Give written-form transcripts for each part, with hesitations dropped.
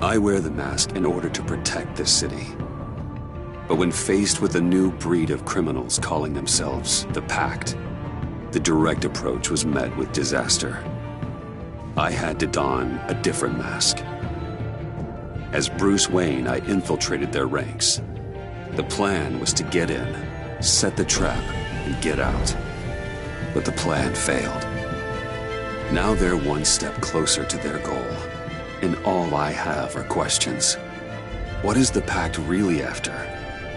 I wear the mask in order to protect this city. But when faced with a new breed of criminals calling themselves the Pact, the direct approach was met with disaster. I had to don a different mask. As Bruce Wayne, I infiltrated their ranks. The plan was to get in, set the trap, and get out. But the plan failed. Now they're one step closer to their goal, and all I have are questions. What is the Pact really after?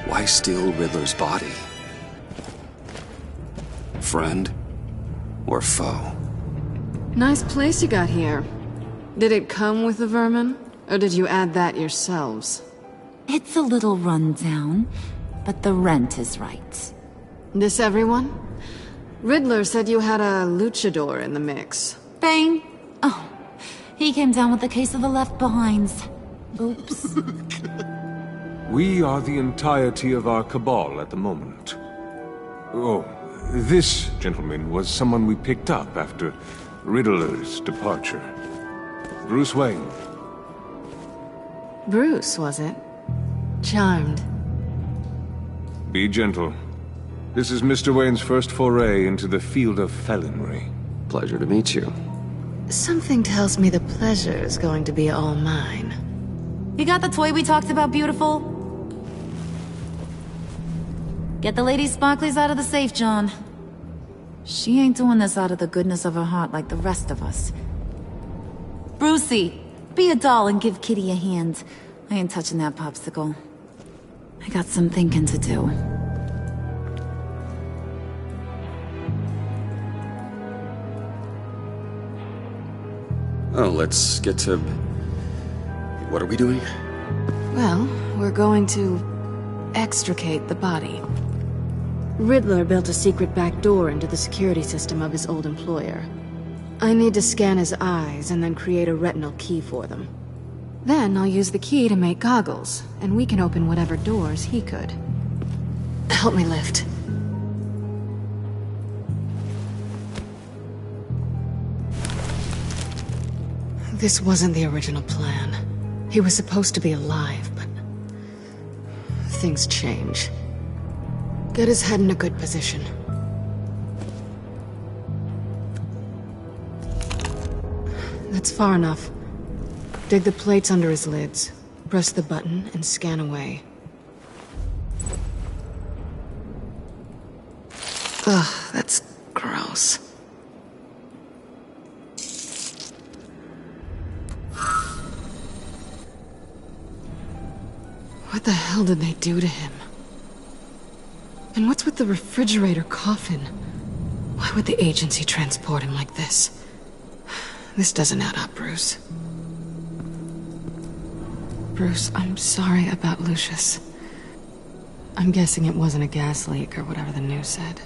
Why steal Riddler's body? Friend or foe? Nice place you got here. Did it come with the vermin, or did you add that yourselves? It's a little run down, but the rent is right. This everyone? Riddler said you had a luchador in the mix. Bang! Oh, he came down with a case of the left-behinds. Oops. We are the entirety of our cabal at the moment. Oh, this gentleman was someone we picked up after Riddler's departure. Bruce Wayne. Bruce, was it? Charmed. Be gentle. This is Mr. Wayne's first foray into the field of felonry. Pleasure to meet you. Something tells me the pleasure is going to be all mine. You got the toy we talked about, beautiful? Get the lady sparklies out of the safe, John. She ain't doing this out of the goodness of her heart like the rest of us. Brucey, be a doll and give Kitty a hand. I ain't touching that popsicle. I got some thinking to do. Oh, let's get to... What are we doing? Well, we're going to extricate the body. Riddler built a secret back door into the security system of his old employer. I need to scan his eyes and then create a retinal key for them. Then I'll use the key to make goggles, and we can open whatever doors he could. Help me lift. This wasn't the original plan. He was supposed to be alive, but... things change. Get his head in a good position. That's far enough. Dig the plates under his lids. Press the button and scan away. Ugh, that's gross. What the hell did they do to him? And what's with the refrigerator coffin? Why would the agency transport him like this? This doesn't add up, Bruce. Bruce, I'm sorry about Lucius. I'm guessing it wasn't a gas leak or whatever the news said.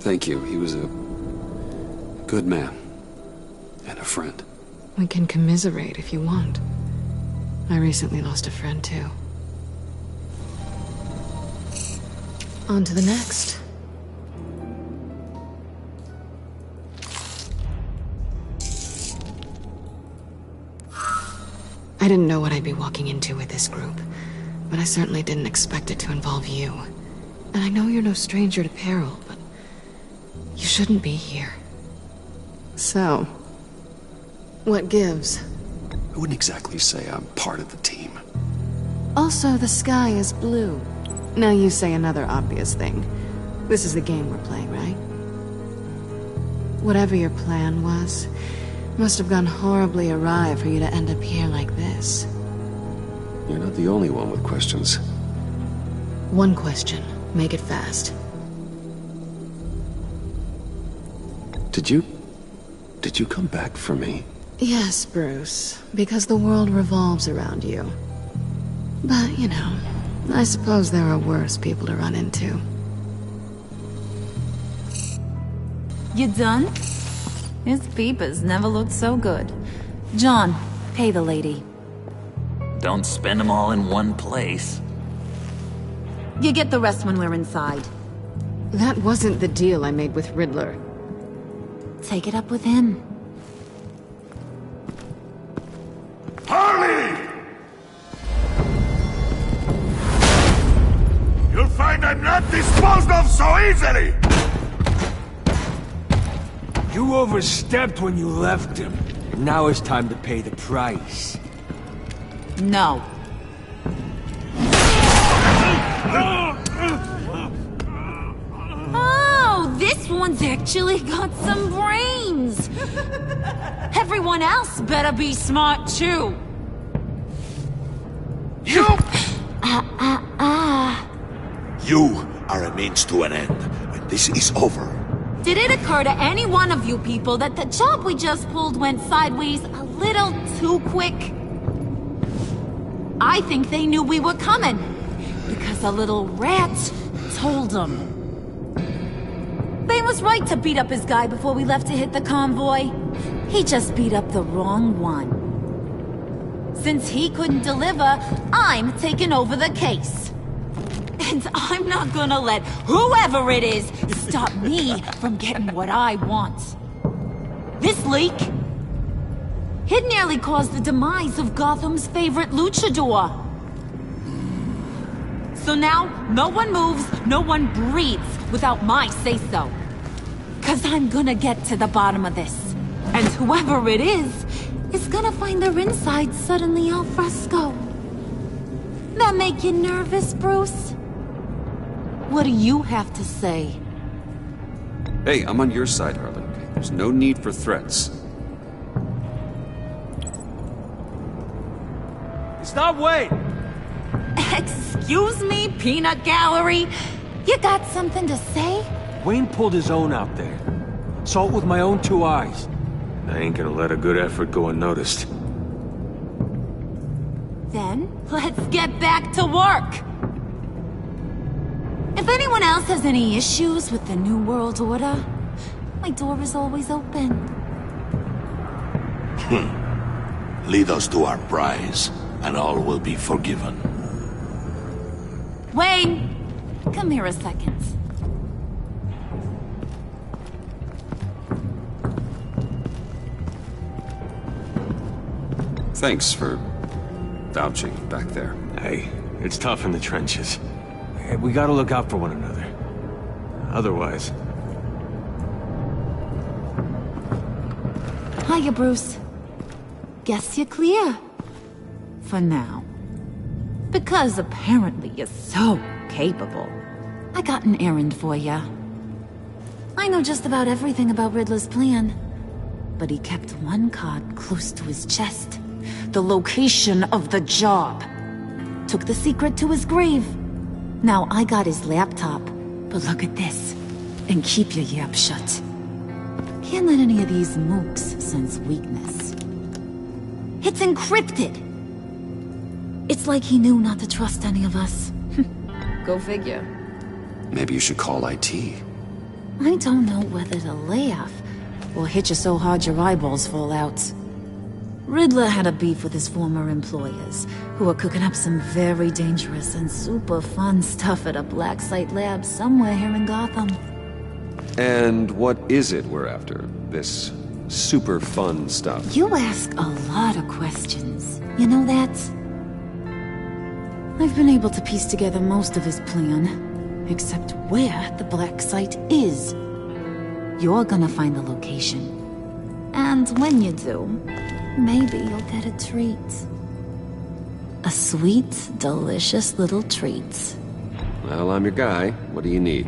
Thank you. He was a good man. And a friend. We can commiserate if you want. I recently lost a friend, too. On to the next. I didn't know what I'd be walking into with this group, but I certainly didn't expect it to involve you. And I know you're no stranger to peril, but you shouldn't be here. So, what gives? I wouldn't exactly say I'm part of the team. Also, the sky is blue. Now you say another obvious thing. This is the game we're playing, right? Whatever your plan was, must have gone horribly awry for you to end up here like this. You're not the only one with questions. One question. Make it fast. Did you come back for me? Yes, Bruce. Because the world revolves around you. But, you know, I suppose there are worse people to run into. You done? His peepers never looked so good. John, pay the lady. Don't spend them all in one place. You get the rest when we're inside. That wasn't the deal I made with Riddler. Take it up with him. Harley! disposed of so easily! You overstepped when you left him. And now it's time to pay the price. No. Oh, this one's actually got some brains. Everyone else better be smart too. You! You are a means to an end, and this is over. Did it occur to any one of you people that the job we just pulled went sideways a little too quick? I think they knew we were coming, because a little rat told them. They was right to beat up his guy before we left to hit the convoy. He just beat up the wrong one. Since he couldn't deliver, I'm taking over the case. And I'm not gonna let whoever it is stop me from getting what I want. This leak, it nearly caused the demise of Gotham's favorite luchador. So now, no one moves, no one breathes without my say-so. 'Cause I'm gonna get to the bottom of this. And whoever it is gonna find their insides suddenly al fresco. That make you nervous, Bruce? What do you have to say? Hey, I'm on your side, Harlan. There's no need for threats. Stop waiting! Excuse me, peanut gallery? You got something to say? Wayne pulled his own out there. Saw it with my own 2 eyes. I ain't gonna let a good effort go unnoticed. Then, let's get back to work! If anyone else has any issues with the New World Order, my door is always open. Lead us to our prize, and all will be forgiven. Wayne, come here a second. Thanks for vouching back there. Hey, it's tough in the trenches. Hey, we gotta look out for one another. Otherwise... Hiya, Bruce. Guess you're clear. For now. Because apparently you're so capable. I got an errand for ya. I know just about everything about Riddler's plan. But he kept one card close to his chest. The location of the job. Took the secret to his grave. Now I got his laptop. But look at this. And keep your yap shut. Can't let any of these mooks sense weakness. It's encrypted! It's like he knew not to trust any of us. Go figure. Maybe you should call IT. I don't know whether to laugh or hit you so hard your eyeballs fall out. Riddler had a beef with his former employers, who are cooking up some very dangerous and super fun stuff at a black site lab somewhere here in Gotham. And what is it we're after? This super fun stuff? You ask a lot of questions. You know that? I've been able to piece together most of his plan, except where the black site is. You're gonna find the location. And when you do, maybe you'll get a treat. A sweet, delicious little treat. Well, I'm your guy. What do you need?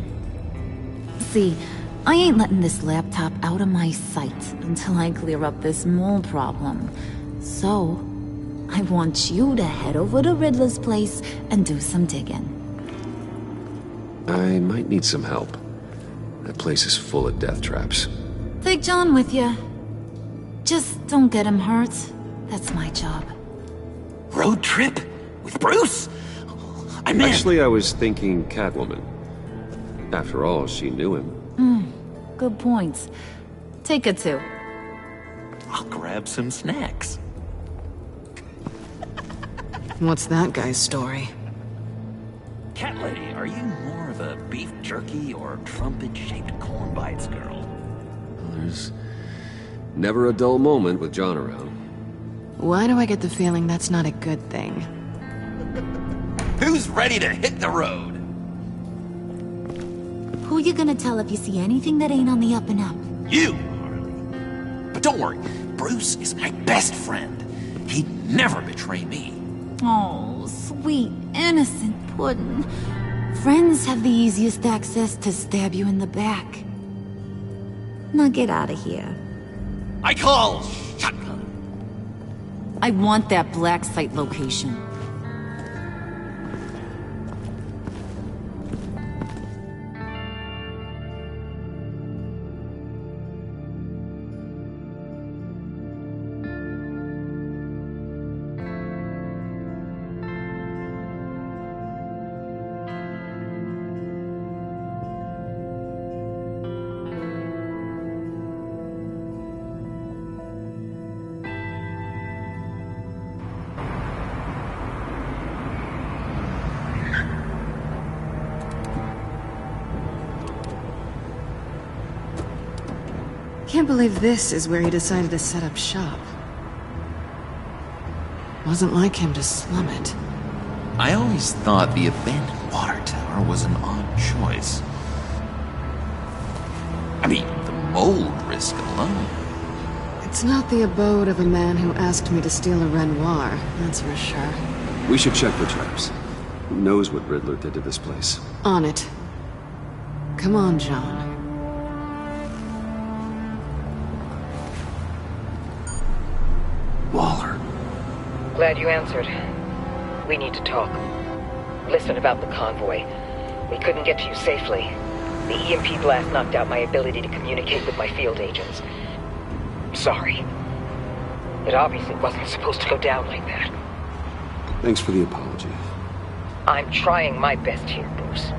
See, I ain't letting this laptop out of my sight until I clear up this mole problem. So, I want you to head over to Riddler's place and do some digging. I might need some help. That place is full of death traps. Take John with you. Just don't get him hurt. That's my job. Road trip? With Bruce? I'm in. Actually, I was thinking Catwoman. After all, she knew him. Good points. Take her too. I'll grab some snacks. What's that guy's story? Cat lady, are you more of a beef jerky or trumpet-shaped corn bites girl? There's never a dull moment with John around. Why do I get the feeling that's not a good thing? Who's ready to hit the road? Who you gonna tell if you see anything that ain't on the up and up? You, Harley. But don't worry, Bruce is my best friend. He'd never betray me. Oh, sweet, innocent puddin'. Friends have the easiest access to stab you in the back. Now get out of here. I call shotgun. I want that black site location. Can't believe this is where he decided to set up shop. Wasn't like him to slum it. I always thought the abandoned water tower was an odd choice. I mean, the mold risk alone. It's not the abode of a man who asked me to steal a Renoir, that's for sure. We should check for traps. Who knows what Riddler did to this place? On it. Come on, John. Waller. Glad you answered. We need to talk. Listen about the convoy. We couldn't get to you safely. The EMP blast knocked out my ability to communicate with my field agents. Sorry. It obviously wasn't supposed to go down like that. Thanks for the apology. I'm trying my best here, Bruce.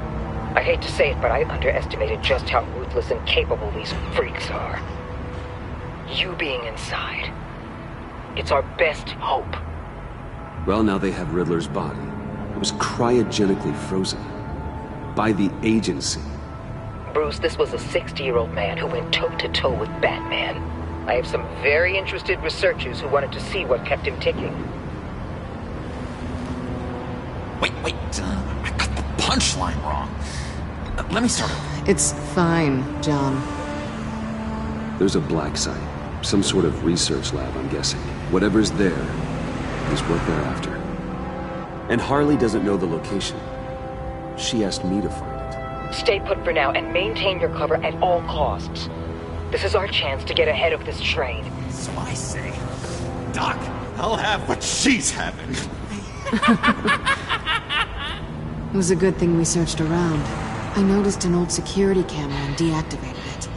I hate to say it, but I underestimated just how ruthless and capable these freaks are. You being inside. It's our best hope. Well, now they have Riddler's body. It was cryogenically frozen. By the agency. Bruce, this was a 60-year-old man who went toe-to-toe with Batman. I have some very interested researchers who wanted to see what kept him ticking. Wait, I got the punchline wrong. Let me start over. It's fine, John. There's a black site. Some sort of research lab, I'm guessing. Whatever's there is what they're after. And Harley doesn't know the location. She asked me to find it. Stay put for now and maintain your cover at all costs. This is our chance to get ahead of this train. So I say, Doc, I'll have what she's having. It was a good thing we searched around. I noticed an old security camera and deactivated it.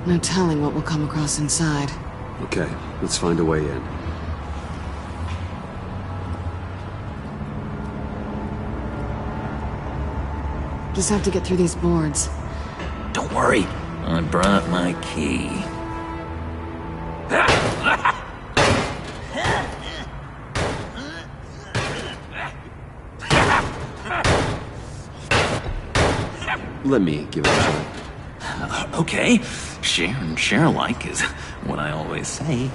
No telling what we'll come across inside. Okay, let's find a way in. Just have to get through these boards. Don't worry, I brought my key. Let me give it a try. Okay, share and share alike is what I always say.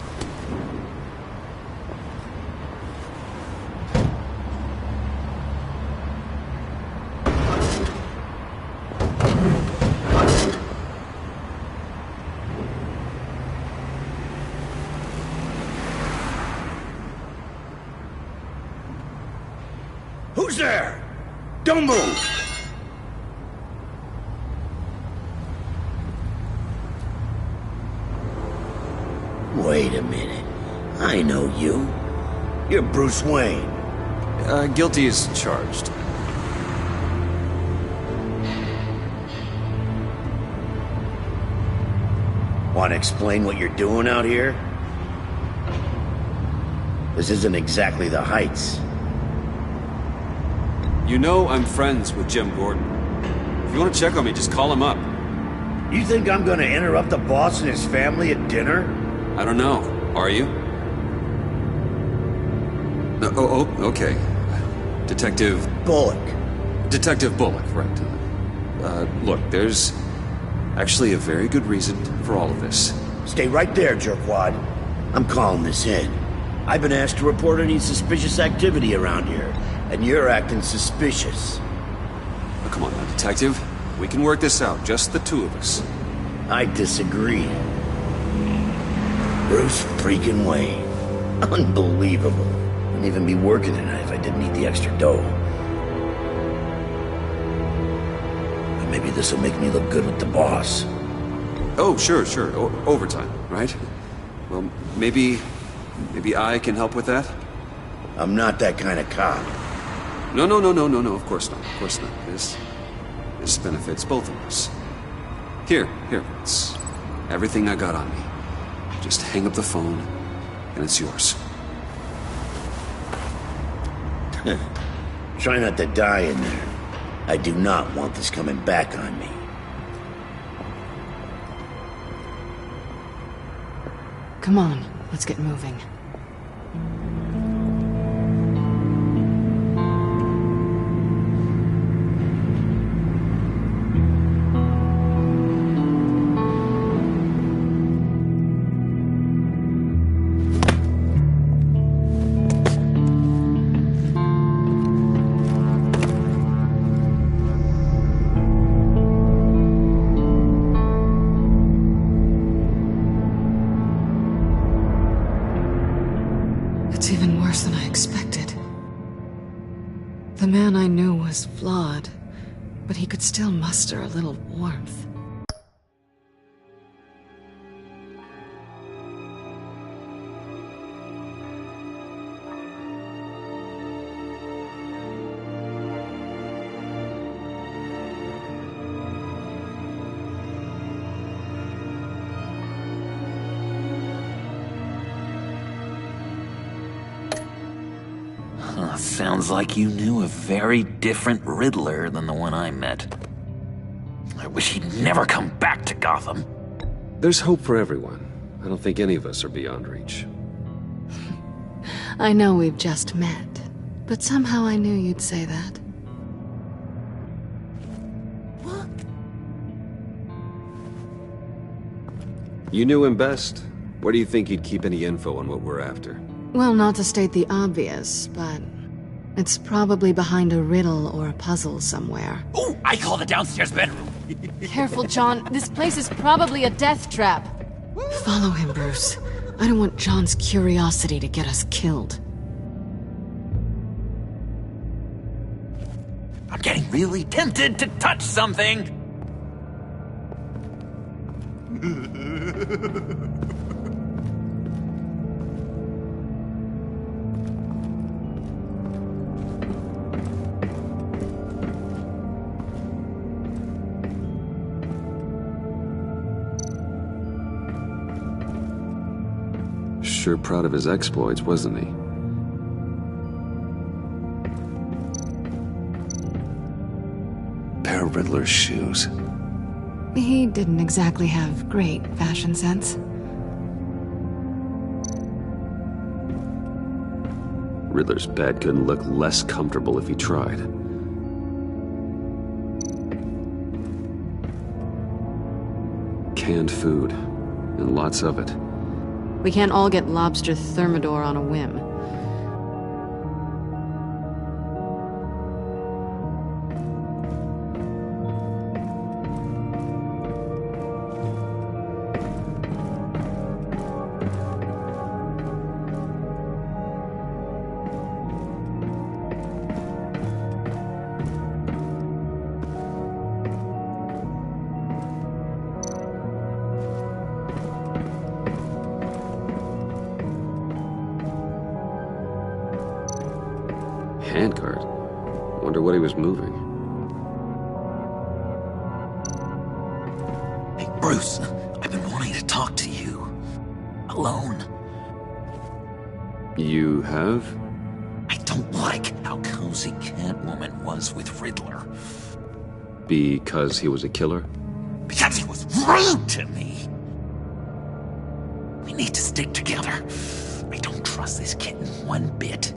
Who's there? Don't move! Wait a minute. I know you. You're Bruce Wayne. Guilty as charged. Want to explain what you're doing out here? This isn't exactly the Heights. You know I'm friends with Jim Gordon. If you want to check on me, just call him up. You think I'm gonna interrupt the boss and his family at dinner? I don't know. Are you? Okay. Detective Bullock. Right. Look, there's actually a very good reason for all of this. Stay right there, jerkwad. I'm calling this in. I've been asked to report any suspicious activity around here, and you're acting suspicious. Oh, come on now, Detective. We can work this out, just the two of us. I disagree. Bruce freaking Wayne. Unbelievable. Wouldn't even be working tonight if I didn't need the extra dough. But maybe this will make me look good with the boss. Oh, sure. Overtime, right? Well, maybe I can help with that? I'm not that kind of cop. No, of course not. This benefits both of us. Here, it's everything I got on me. Just hang up the phone, and it's yours. Try not to die in there. I do not want this coming back on me. Come on, let's get moving. It's even worse than I expected. The man I knew was flawed, but he could still muster a little warmth. Sounds like you knew a very different Riddler than the one I met. I wish he'd never come back to Gotham. There's hope for everyone. I don't think any of us are beyond reach. I know we've just met, but somehow I knew you'd say that. What? You knew him best. Where do you think he'd keep any info on what we're after? Well, not to state the obvious, but it's probably behind a riddle or a puzzle somewhere. Oh, I call the downstairs bedroom. Careful, John. This place is probably a death trap. Follow him, Bruce. I don't want John's curiosity to get us killed. I'm getting really tempted to touch something. Sure proud of his exploits, wasn't he? Pair of Riddler's shoes. He didn't exactly have great fashion sense. Riddler's bed couldn't look less comfortable if he tried. Canned food, and lots of it. We can't all get lobster thermidor on a whim. Handcart. Wonder what he was moving. Hey, Bruce, I've been wanting to talk to you. Alone. You have? I don't like how cozy Catwoman was with Riddler. Because he was a killer? Because he was rude to me. We need to stick together. I don't trust this kitten one bit.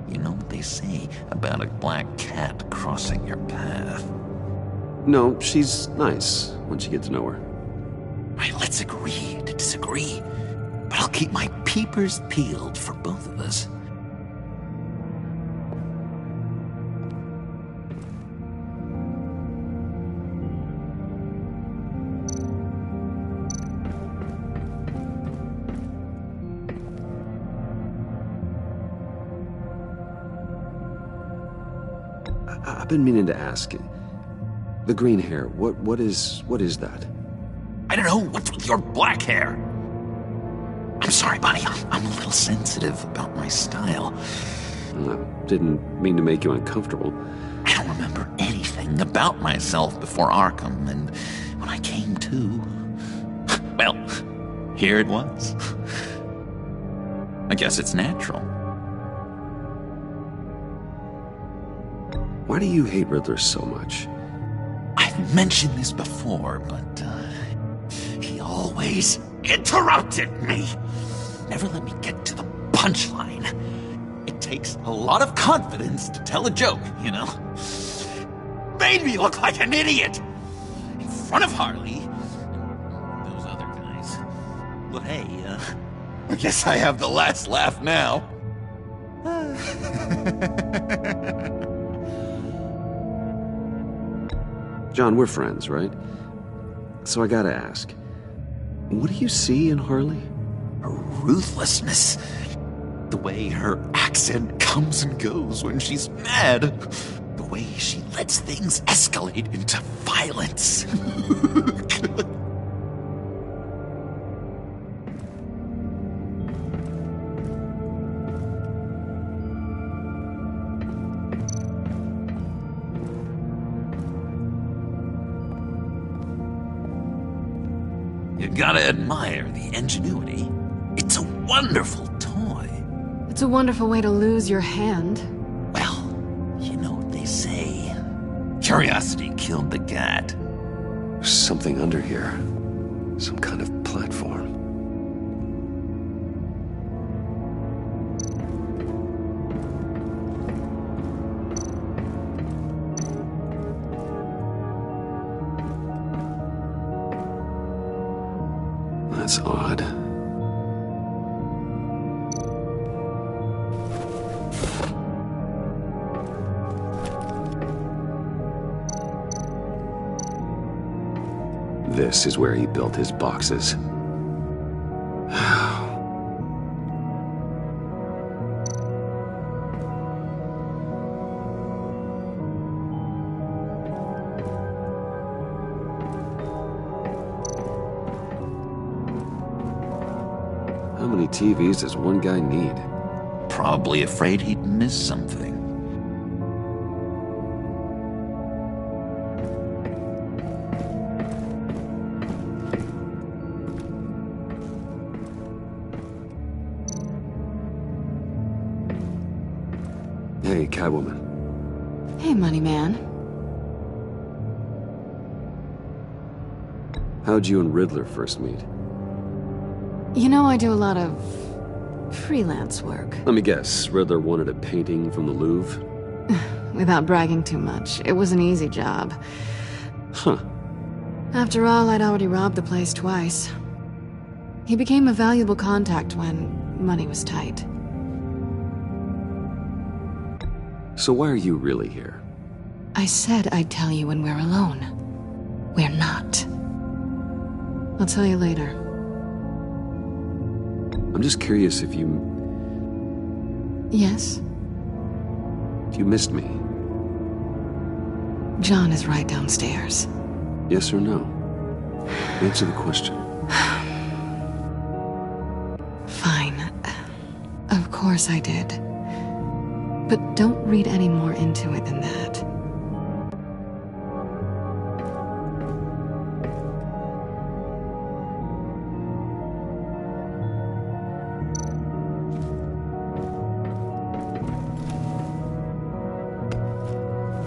You know what they say about a black cat crossing your path? No, she's nice once you get to know her. Right, let's agree to disagree. But I'll keep my peepers peeled for both of us. I've been meaning to ask. The green hair, what is that? I don't know, what's with your black hair? I'm sorry, buddy, I'm a little sensitive about my style. I didn't mean to make you uncomfortable. I don't remember anything about myself before Arkham, and when I came to, well, here it was. I guess it's natural. Why do you hate Riddler so much? I've mentioned this before, but he always interrupted me. Never let me get to the punchline. It takes a lot of confidence to tell a joke, you know? Made me look like an idiot in front of Harley and those other guys. But hey, I guess I have the last laugh now. John, we're friends, right? So I gotta ask, what do you see in Harley? Her ruthlessness. The way her accent comes and goes when she's mad. The way she lets things escalate into violence. You gotta admire the ingenuity. It's a wonderful toy. It's a wonderful way to lose your hand. Well, you know what they say. Curiosity killed the cat. There's something under here. Some kind of platform. That's odd. This is where he built his boxes. How many TVs does one guy need? Probably afraid he'd miss something. Hey, Catwoman. Hey, money man. How'd you and Riddler first meet? You know I do a lot of freelance work. Let me guess, Riddler wanted a painting from the Louvre? Without bragging too much, it was an easy job. Huh. After all, I'd already robbed the place twice. He became a valuable contact when money was tight. So why are you really here? I said I'd tell you when we're alone. We're not. I'll tell you later. I'm just curious if you Yes? missed me. John is right downstairs. Yes or no? Answer the question. Fine. Of course I did. But don't read any more into it than that.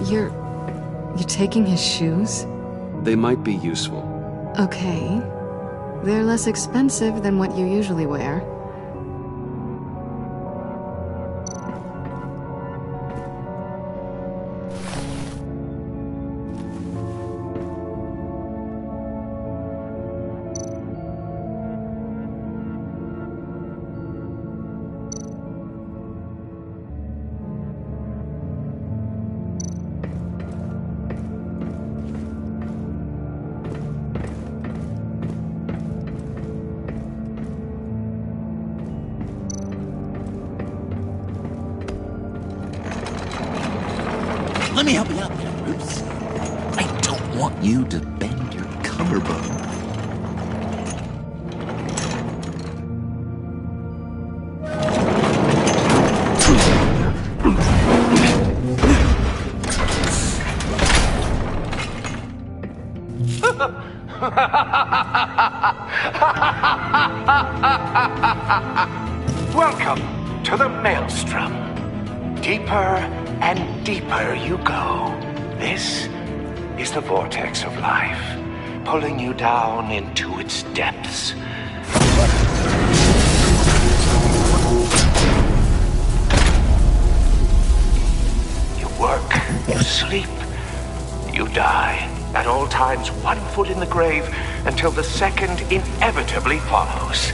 You're taking his shoes? They might be useful. Okay. They're less expensive than what you usually wear. Let me help you out there, Bruce. I don't want you to bend your collarbone. Welcome to the Maelstrom. Deeper and deeper you go. This is the vortex of life, pulling you down into its depths. You work, you sleep, you die. At all times, 1 foot in the grave until the second inevitably follows.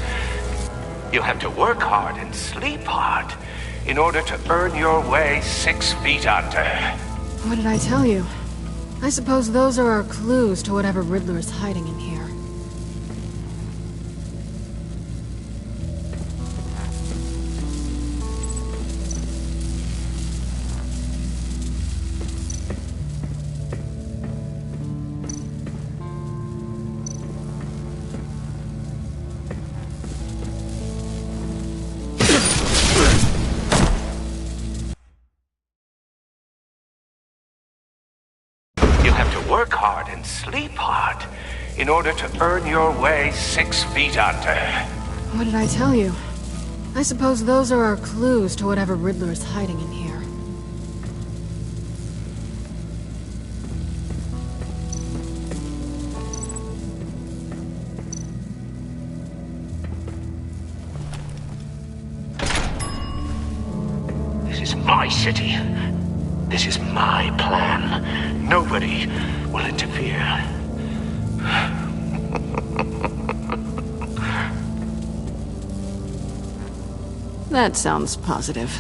You have to work hard and sleep hard in order to earn your way 6 feet under. What did I tell you? I suppose those are our clues to whatever Riddler is hiding in here. Work hard and sleep hard in order to earn your way 6 feet under. What did I tell you? I suppose those are our clues to whatever Riddler is hiding in here. This is my city. This is my plan. Nobody will interfere. That sounds positive.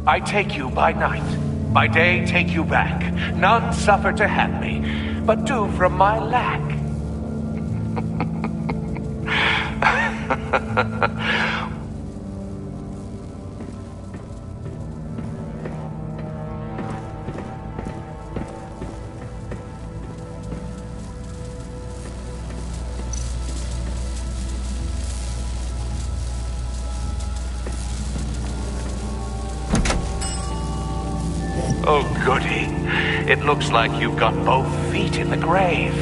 I take you by night, by day take you back. None suffer to have me, but do from my lack. Oh, goody. It looks like you've got both feet in the grave.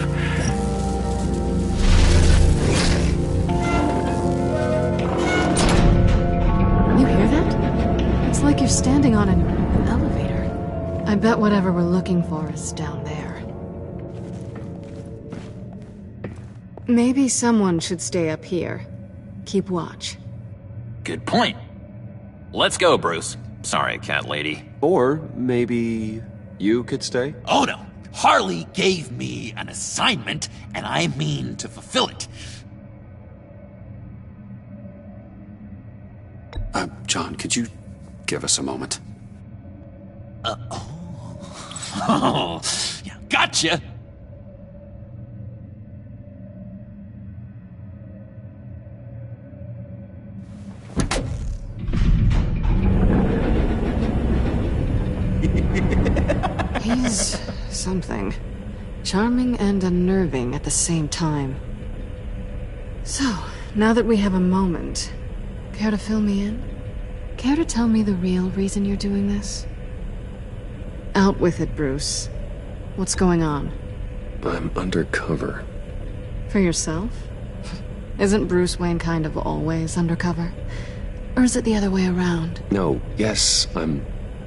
You hear that? It's like you're standing on an elevator. I bet whatever we're looking for is down there. Maybe someone should stay up here. Keep watch. Good point. Let's go, Bruce. Sorry, cat lady. Or maybe you could stay? Oh no, Harley gave me an assignment, and I mean to fulfill it. John, could you give us a moment? Oh, yeah, gotcha. He's something. Charming and unnerving at the same time. So, now that we have a moment, care to fill me in? Care to tell me the real reason you're doing this? Out with it, Bruce. What's going on? I'm undercover. For yourself? Isn't Bruce Wayne kind of always undercover? Or is it the other way around? No, yes, I'm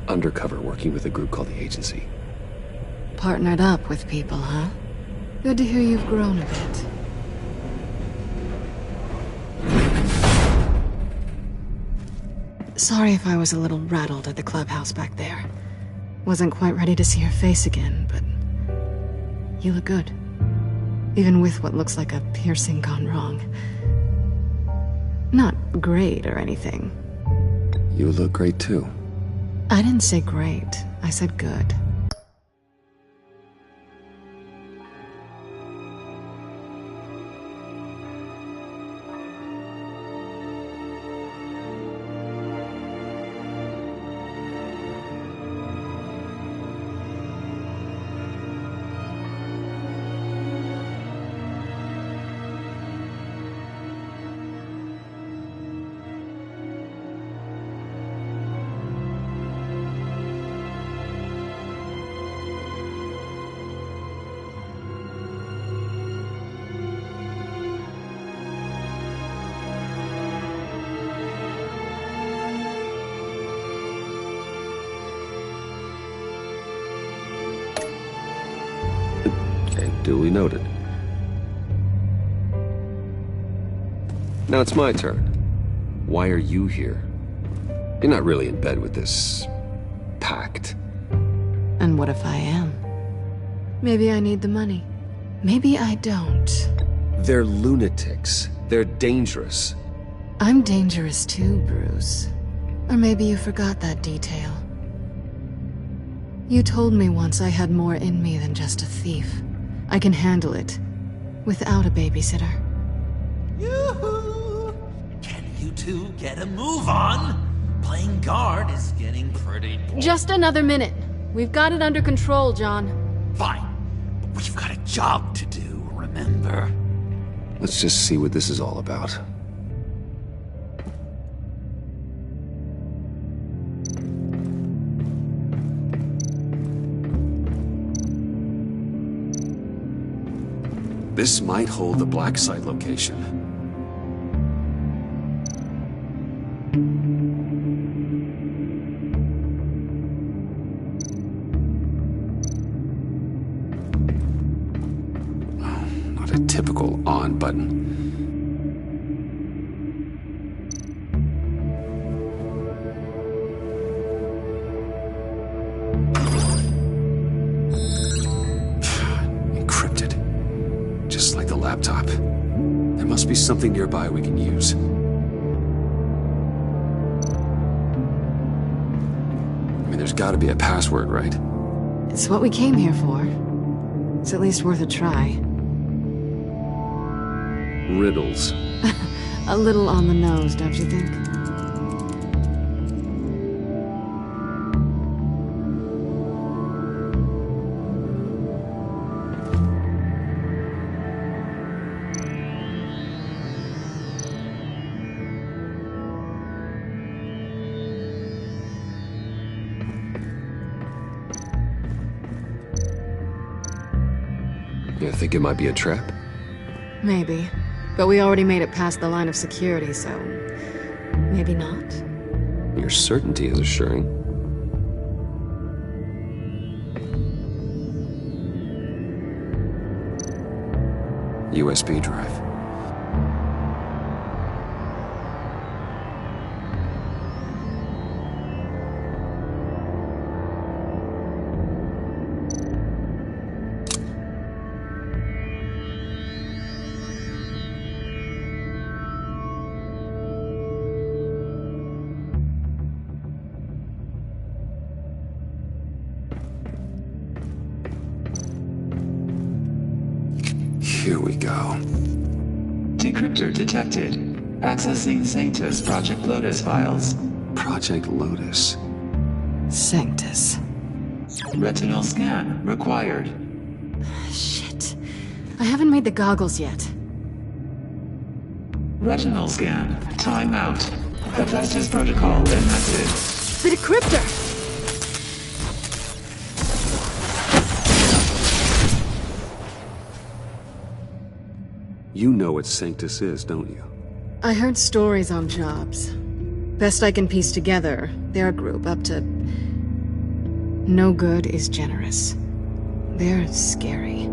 undercover working with a group called the Agency. Partnered up with people, huh? Good to hear you've grown a bit. Sorry if I was a little rattled at the clubhouse back there. Wasn't quite ready to see your face again, but... you look good. Even with what looks like a piercing gone wrong. Not great or anything. You look great too. I didn't say great. I said good. Duly noted. Now it's my turn. Why are you here? You're not really in bed with this... pact. And what if I am? Maybe I need the money. Maybe I don't. They're lunatics. They're dangerous. I'm dangerous too, Bruce. Or maybe you forgot that detail. You told me once I had more in me than just a thief. I can handle it, without a babysitter. Yoo-hoo! Can you two get a move on? Playing guard is getting pretty boring. Just another minute. We've got it under control, John. Fine. But we've got a job to do, remember? Let's just see what this is all about. This might hold the black site location. Oh, not a typical on button. Laptop. There must be something nearby we can use. I mean, there's gotta be a password, right? It's what we came here for. It's at least worth a try. Riddles. A little on the nose, don't you think? You think it might be a trap? Maybe. But we already made it past the line of security, so... maybe not? Your certainty is assuring. USB drive. Here we go. Decryptor detected. Accessing Sanctus Project Lotus files. Project Lotus. Sanctus. Retinal scan required. Shit. I haven't made the goggles yet. Retinal scan. Timeout. Hephaestus protocol enacted. The decryptor! You know what Sanctus is, don't you? I heard stories on jobs. Best I can piece together, they're a group up to... no good is generous. They're scary.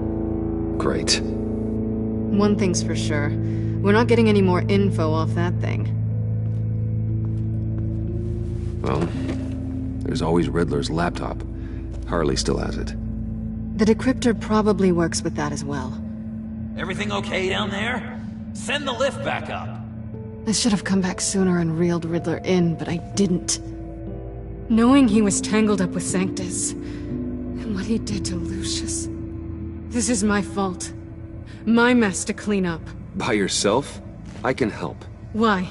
Great. One thing's for sure. We're not getting any more info off that thing. Well, there's always Riddler's laptop. Harley still has it. The decryptor probably works with that as well. Everything okay down there? Send the lift back up. I should have come back sooner and reeled Riddler in, but I didn't. Knowing he was tangled up with Sanctus, and what he did to Lucius. This is my fault. My mess to clean up. By yourself? I can help. Why?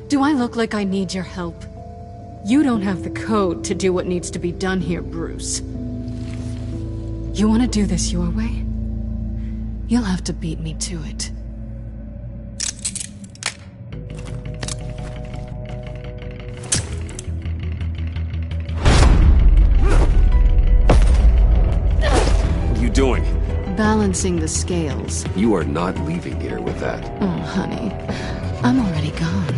Do I look like I need your help? You don't have the code to do what needs to be done here, Bruce. You want to do this your way? You'll have to beat me to it. What are you doing? Balancing the scales. You are not leaving here with that. Oh, honey. I'm already gone.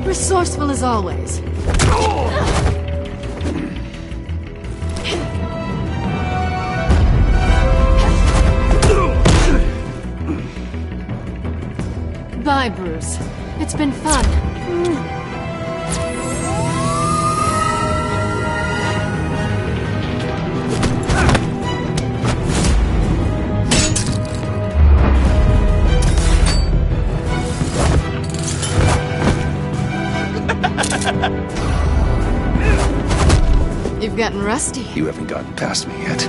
Resourceful as always. Bye, Bruce. It's been fun. You've gotten rusty. You haven't gotten past me yet.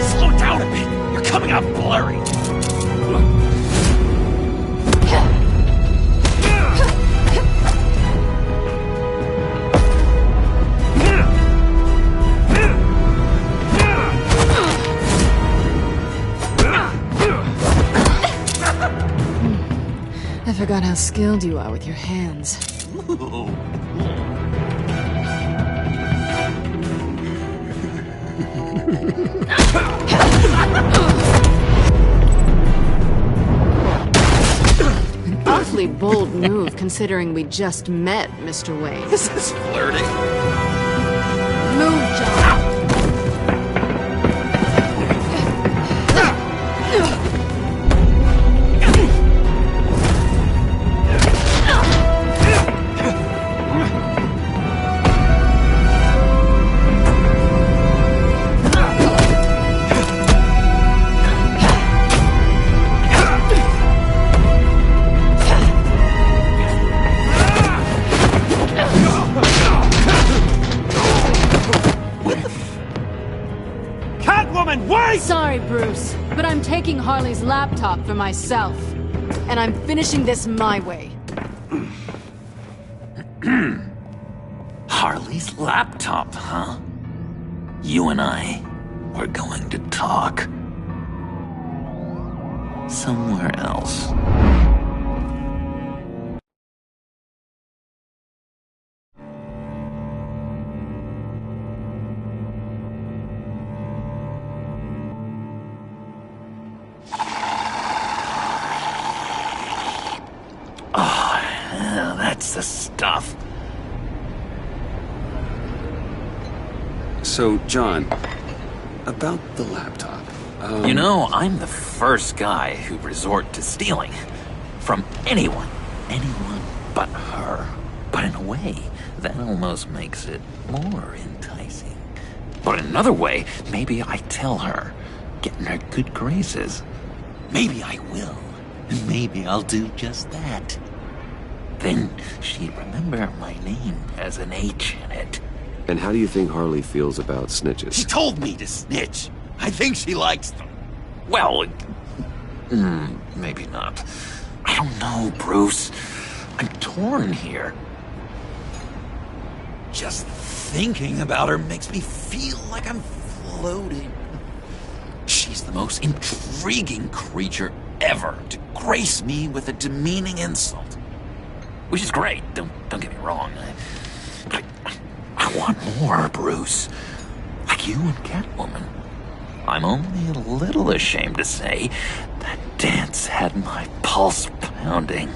Slow down a bit. You're coming out blurry. I forgot how skilled you are with your hands. An awfully bold move considering we just met, Mr. Wayne. This is flirting. Move, John. Sorry, Bruce, but I'm taking Harley's laptop for myself. And I'm finishing this my way. Harley's laptop, huh? You and I, we're going to talk. Somewhere else. That's the stuff. So, John, about the laptop. You know, I'm the first guy who'd resort to stealing. From anyone. Anyone but her. But in a way, that almost makes it more enticing. But in another way, maybe I tell her, get in her good graces. Maybe I will. And maybe I'll do just that. Then she'd remember my name has an H in it. And how do you think Harley feels about snitches? She told me to snitch. I think she likes them. Well, maybe not. I don't know, Bruce. I'm torn here. Just thinking about her makes me feel like I'm floating. She's the most intriguing creature ever to grace me with a demeaning insult. Which is great, don't get me wrong. I want more, Bruce. Like you and Catwoman. I'm only a little ashamed to say that dance had my pulse pounding.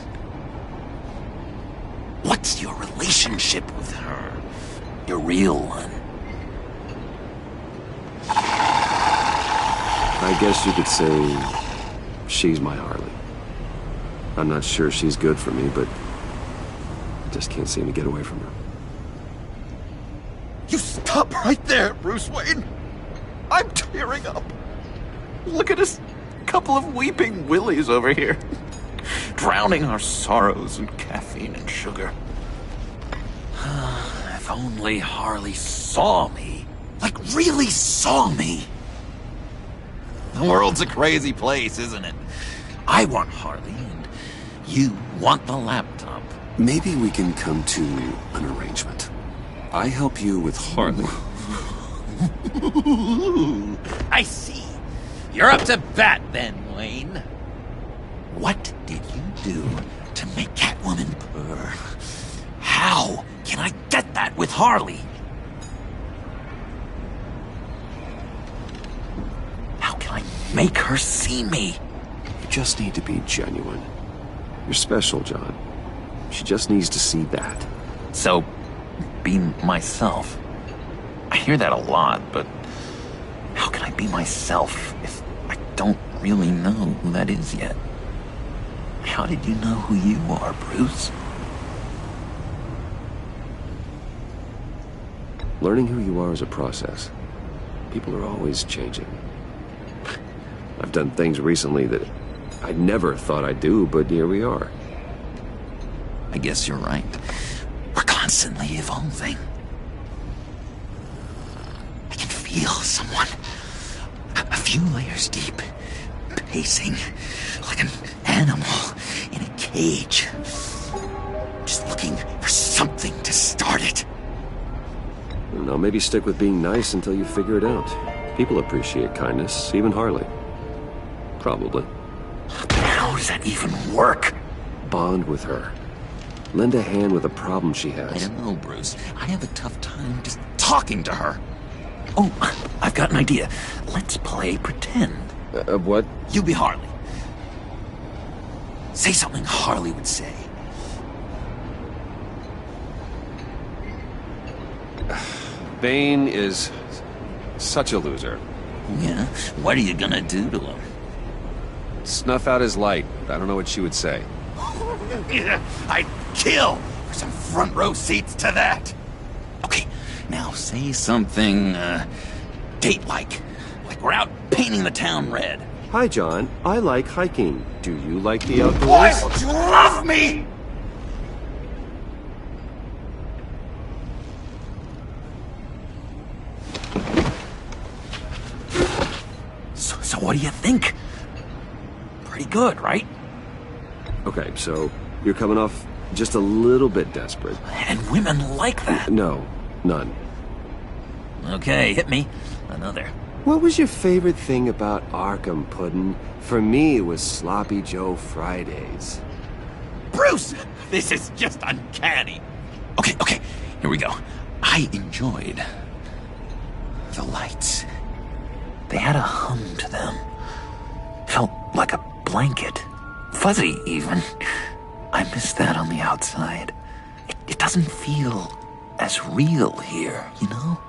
What's your relationship with her? Your real one? I guess you could say she's my Harley. I'm not sure she's good for me, but I just can't seem to get away from her. You stop right there, Bruce Wayne! I'm tearing up. Look at us, couple of weeping willies over here, drowning our sorrows in caffeine and sugar. If only Harley saw me. Like, really saw me. The world's a crazy place, isn't it? I want Harley, and you want the laptop. Maybe we can come to an arrangement. I help you with Harley. I see. You're up to bat then, Wayne. What did you do to make Catwoman purr? How can I get that with Harley? How can I make her see me? You just need to be genuine. You're special, John. She just needs to see that. So, be myself. I hear that a lot, but how can I be myself if I don't really know who that is yet? How did you know who you are, Bruce? Learning who you are is a process. People are always changing. I've done things recently that I never thought I'd do, but here we are. I guess you're right. We're constantly evolving. I can feel someone a few layers deep, pacing like an animal in a cage, just looking for something to start it. Now maybe stick with being nice until you figure it out. People appreciate kindness, even Harley. Probably. But how does that even work? Bond with her. Lend a hand with a problem she has. I don't know, Bruce. I have a tough time just talking to her. Oh, I've got an idea. Let's play pretend. What? You be Harley. Say something Harley would say. Bane is such a loser. Yeah? What are you gonna do to him? Snuff out his light. I don't know what she would say. I'd kill for some front row seats to that. Okay, now say something, date-like. Like we're out painting the town red. Hi, John. I like hiking. Do you like the outdoors? Why don't you love me? So what do you think? Pretty good, right? Okay, so you're coming off just a little bit desperate. And women like that. No, none. Okay, hit me. Another. What was your favorite thing about Arkham, Puddin'? For me, it was Sloppy Joe Fridays. Bruce! This is just uncanny. Okay, here we go. I enjoyed the lights. They had a hum to them. Felt like a blanket. Fuzzy, even. I miss that on the outside. It doesn't feel as real here, you know?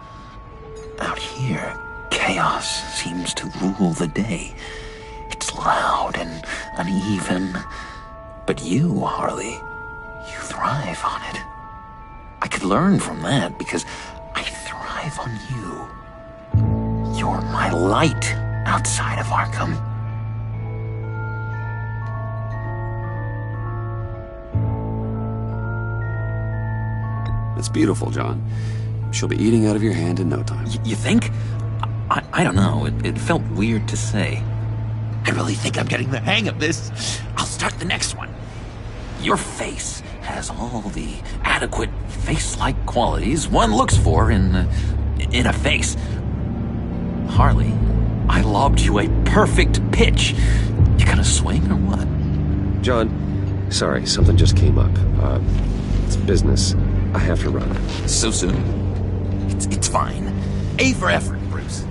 Out here, chaos seems to rule the day. It's loud and uneven. But you, Harley, you thrive on it. I could learn from that because I thrive on you. You're my light outside of Arkham. It's beautiful, John. She'll be eating out of your hand in no time. You think? I don't know. It felt weird to say. I really think I'm getting the hang of this. I'll start the next one. Your face has all the adequate face-like qualities one looks for in a face. Harley, I lobbed you a perfect pitch. You gonna swing or what? John, sorry, something just came up. It's business. I have to run. So soon? It's fine. A for effort, Bruce.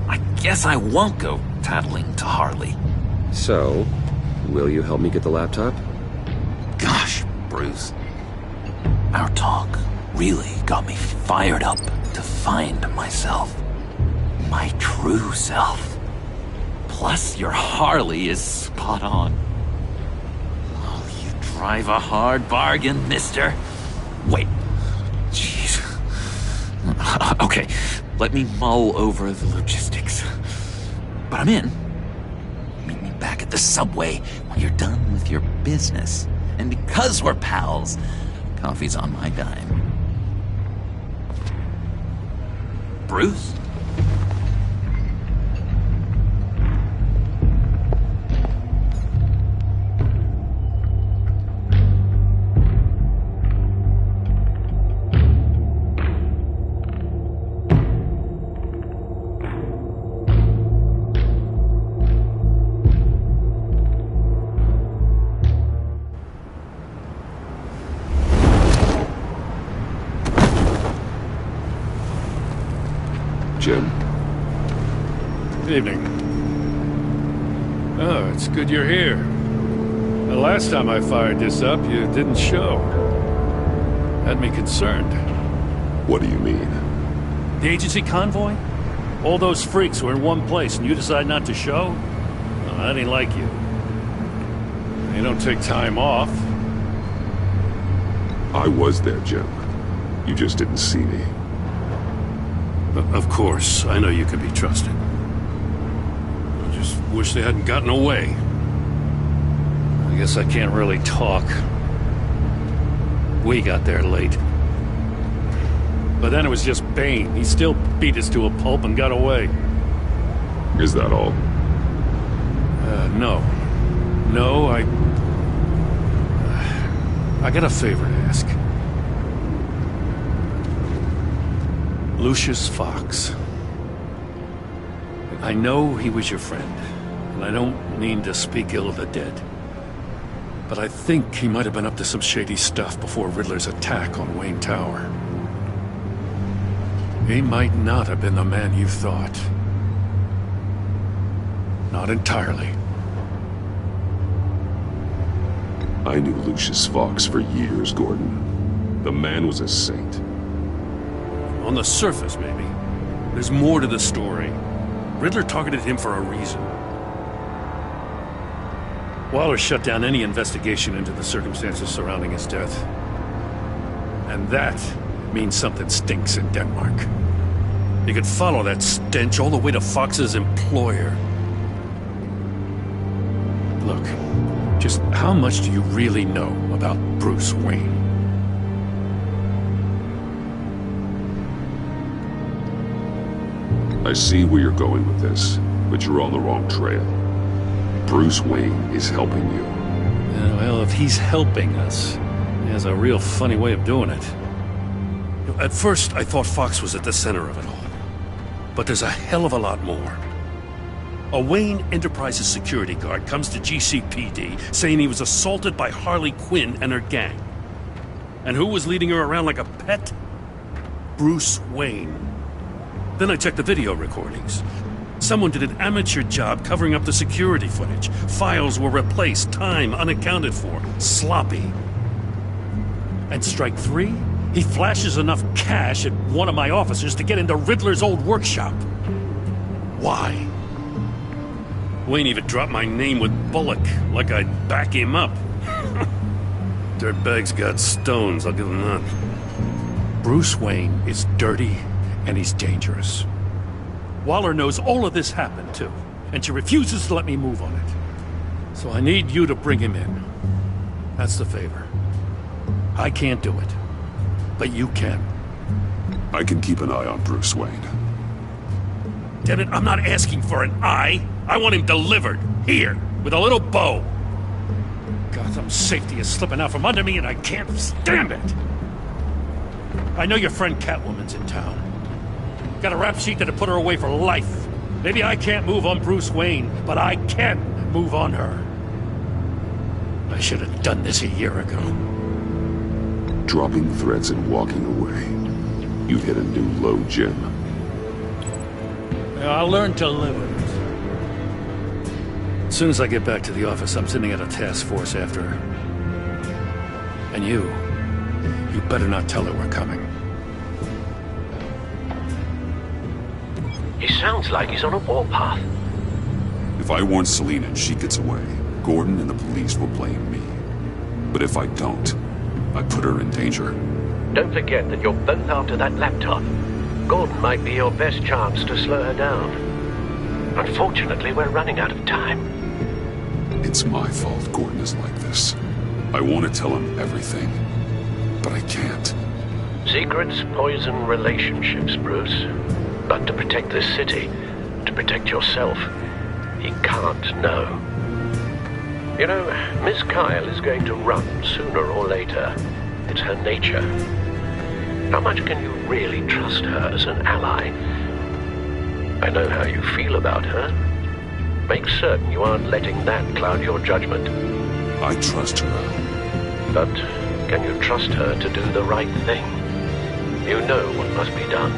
I guess I won't go tattling to Harley. So, will you help me get the laptop? Gosh, Bruce. Our talk really got me fired up to find myself. My true self. Plus, your Harley is spot on. Oh, you drive a hard bargain, mister. Wait. Jeez. Okay, let me mull over the logistics. But I'm in. Meet me back at the subway when you're done with your business. And because we're pals, coffee's on my dime. Bruce? Jim. Good evening. Oh, it's good you're here. The last time I fired this up, you didn't show. Had me concerned. What do you mean? The agency convoy? All those freaks were in one place and you decide not to show? Well, that ain't like you. You don't take time off. I was there, Jim. You just didn't see me. Of course, I know you can be trusted. I just wish they hadn't gotten away. I guess I can't really talk. We got there late. But then it was just Bane. He still beat us to a pulp and got away. Is that all? No. No, I got a favor to ask. Lucius Fox. I know he was your friend, and I don't mean to speak ill of the dead. But I think he might have been up to some shady stuff before Riddler's attack on Wayne Tower. He might not have been the man you thought. Not entirely. I knew Lucius Fox for years, Gordon. The man was a saint. On the surface, maybe. There's more to the story. Riddler targeted him for a reason. Waller shut down any investigation into the circumstances surrounding his death. And that means something stinks in Denmark. You could follow that stench all the way to Fox's employer. Look, just how much do you really know about Bruce Wayne? I see where you're going with this, but you're on the wrong trail. Bruce Wayne is helping you. Well, if he's helping us, he has a real funny way of doing it. At first, I thought Fox was at the center of it all. But there's a hell of a lot more. A Wayne Enterprises security guard comes to GCPD saying he was assaulted by Harley Quinn and her gang. And who was leading her around like a pet? Bruce Wayne. Then I checked the video recordings. Someone did an amateur job covering up the security footage. Files were replaced, time unaccounted for, sloppy. And strike three? He flashes enough cash at one of my officers to get into Riddler's old workshop. Why? Wayne even dropped my name with Bullock, like I'd back him up. Dirtbag's got stones, I'll give him that. Bruce Wayne is dirty and he's dangerous. Waller knows all of this happened, too, and she refuses to let me move on it. So I need you to bring him in. That's the favor. I can't do it, but you can. I can keep an eye on Bruce Wayne. Damn it, I'm not asking for an eye. I want him delivered, here, with a little bow. Gotham's safety is slipping out from under me and I can't stand it. I know your friend Catwoman's in town. Got a rap sheet that'd put her away for life. Maybe I can't move on Bruce Wayne, but I can move on her. I should have done this a year ago. Dropping threats and walking away. You've hit a new low, Jim. I'll learn to live with it. As soon as I get back to the office, I'm sending out a task force after her. And you better not tell her we're coming. He sounds like he's on a warpath. If I warn Selina and she gets away, Gordon and the police will blame me. But if I don't, I put her in danger. Don't forget that you're both after that laptop. Gordon might be your best chance to slow her down. Unfortunately, we're running out of time. It's my fault Gordon is like this. I want to tell him everything, but I can't. Secrets poison relationships, Bruce. But to protect this city, to protect yourself, he can't know. You know, Miss Kyle is going to run sooner or later. It's her nature. How much can you really trust her as an ally? I know how you feel about her. Make certain you aren't letting that cloud your judgment. I trust her. But can you trust her to do the right thing? You know what must be done.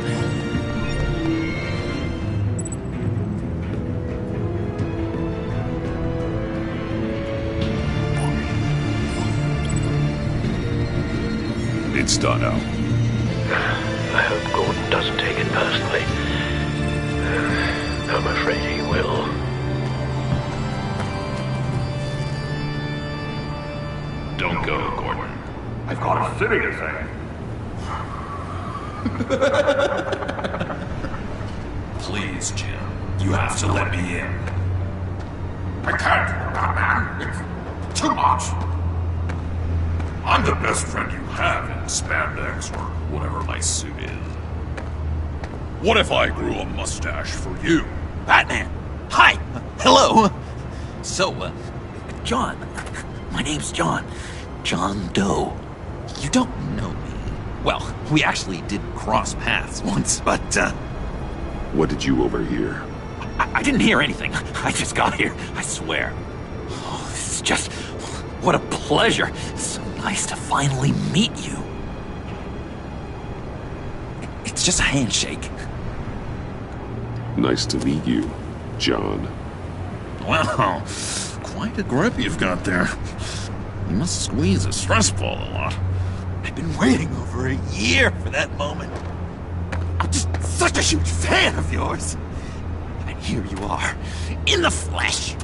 It's done now. I hope Gordon doesn't take it personally. I'm afraid he will. Don't go, Gordon. I've got a city to save. Please, Jim. You have to let me in. I can't, Batman. It's too much. I'm the best friend you have in spandex or whatever my suit is. What if I grew a mustache for you? Batman! Hi! Hello! So, John. My name's John. John Doe. You don't know me. Well, we actually did cross paths once, but, What did you overhear? I didn't hear anything. I just got here, I swear. Oh, this is just... What a pleasure. It's so nice to finally meet you. It's just a handshake. Nice to meet you, John. Wow, quite a grip you've got there. You must squeeze a stress ball a lot. I've been waiting over a year for that moment. I'm just such a huge fan of yours. And here you are, in the flesh.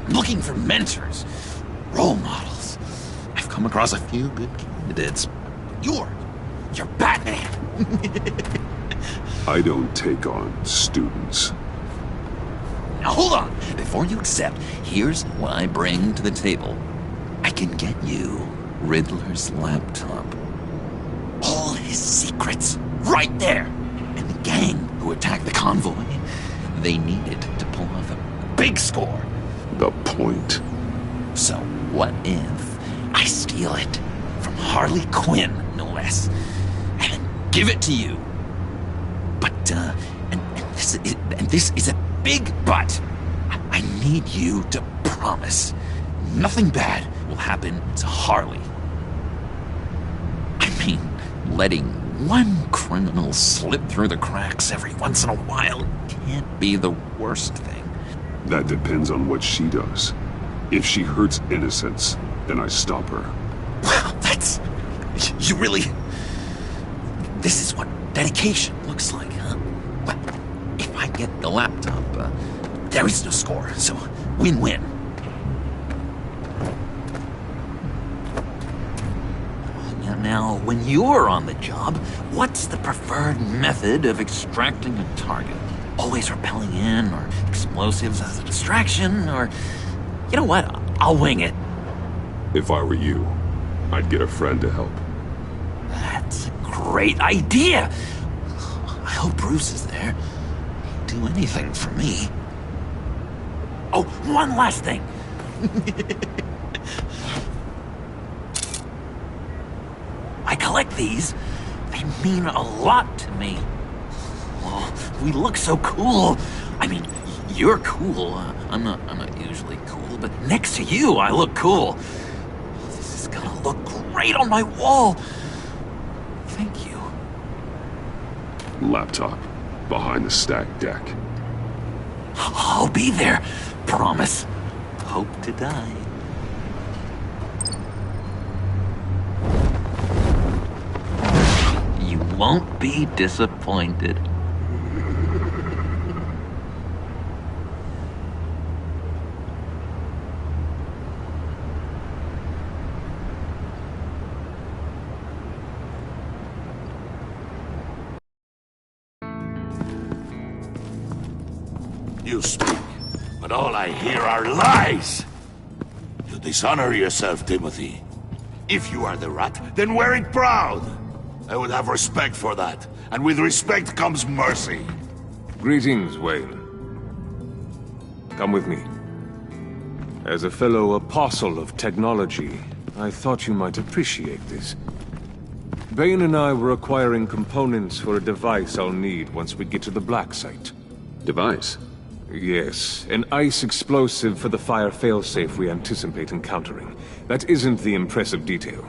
I'm looking for mentors, role models. I've come across a few good candidates. You're Batman. I don't take on students. Now hold on. Before you accept, here's what I bring to the table. I can get you Riddler's laptop. All his secrets, right there. And the gang who attacked the convoy, they needed to pull off a big score. The point. So what if I steal it from Harley Quinn, no less, and then give it to you? But, and this is a big but. I need you to promise nothing bad will happen to Harley. I mean, letting one criminal slip through the cracks every once in a while can't be the worst thing. That depends on what she does. If she hurts innocents, then I stop her. Well, that's... You really... This is what dedication looks like, huh? Well, if I get the laptop, there is no score, so win-win. Now, when you're on the job, what's the preferred method of extracting a target? Always rappelling in, or explosives as a distraction, or... You know what? I'll wing it. If I were you, I'd get a friend to help. That's a great idea! I hope Bruce is there. He'd do anything for me. Oh, one last thing! I collect these. They mean a lot to me. Oh, we look so cool. I mean, you're cool. I'm not usually cool, but next to you, I look cool. This is gonna look great on my wall. Thank you. Laptop. Behind the stacked deck. I'll be there. Promise. Hope to die. You won't be disappointed. You speak, but all I hear are lies! You dishonor yourself, Timothy. If you are the rat, then wear it proud! I would have respect for that, and with respect comes mercy. Greetings, Wayne. Come with me. As a fellow apostle of technology, I thought you might appreciate this. Bane and I were acquiring components for a device I'll need once we get to the Black Site. Device? Yes, an ice explosive for the fire failsafe we anticipate encountering. That isn't the impressive detail.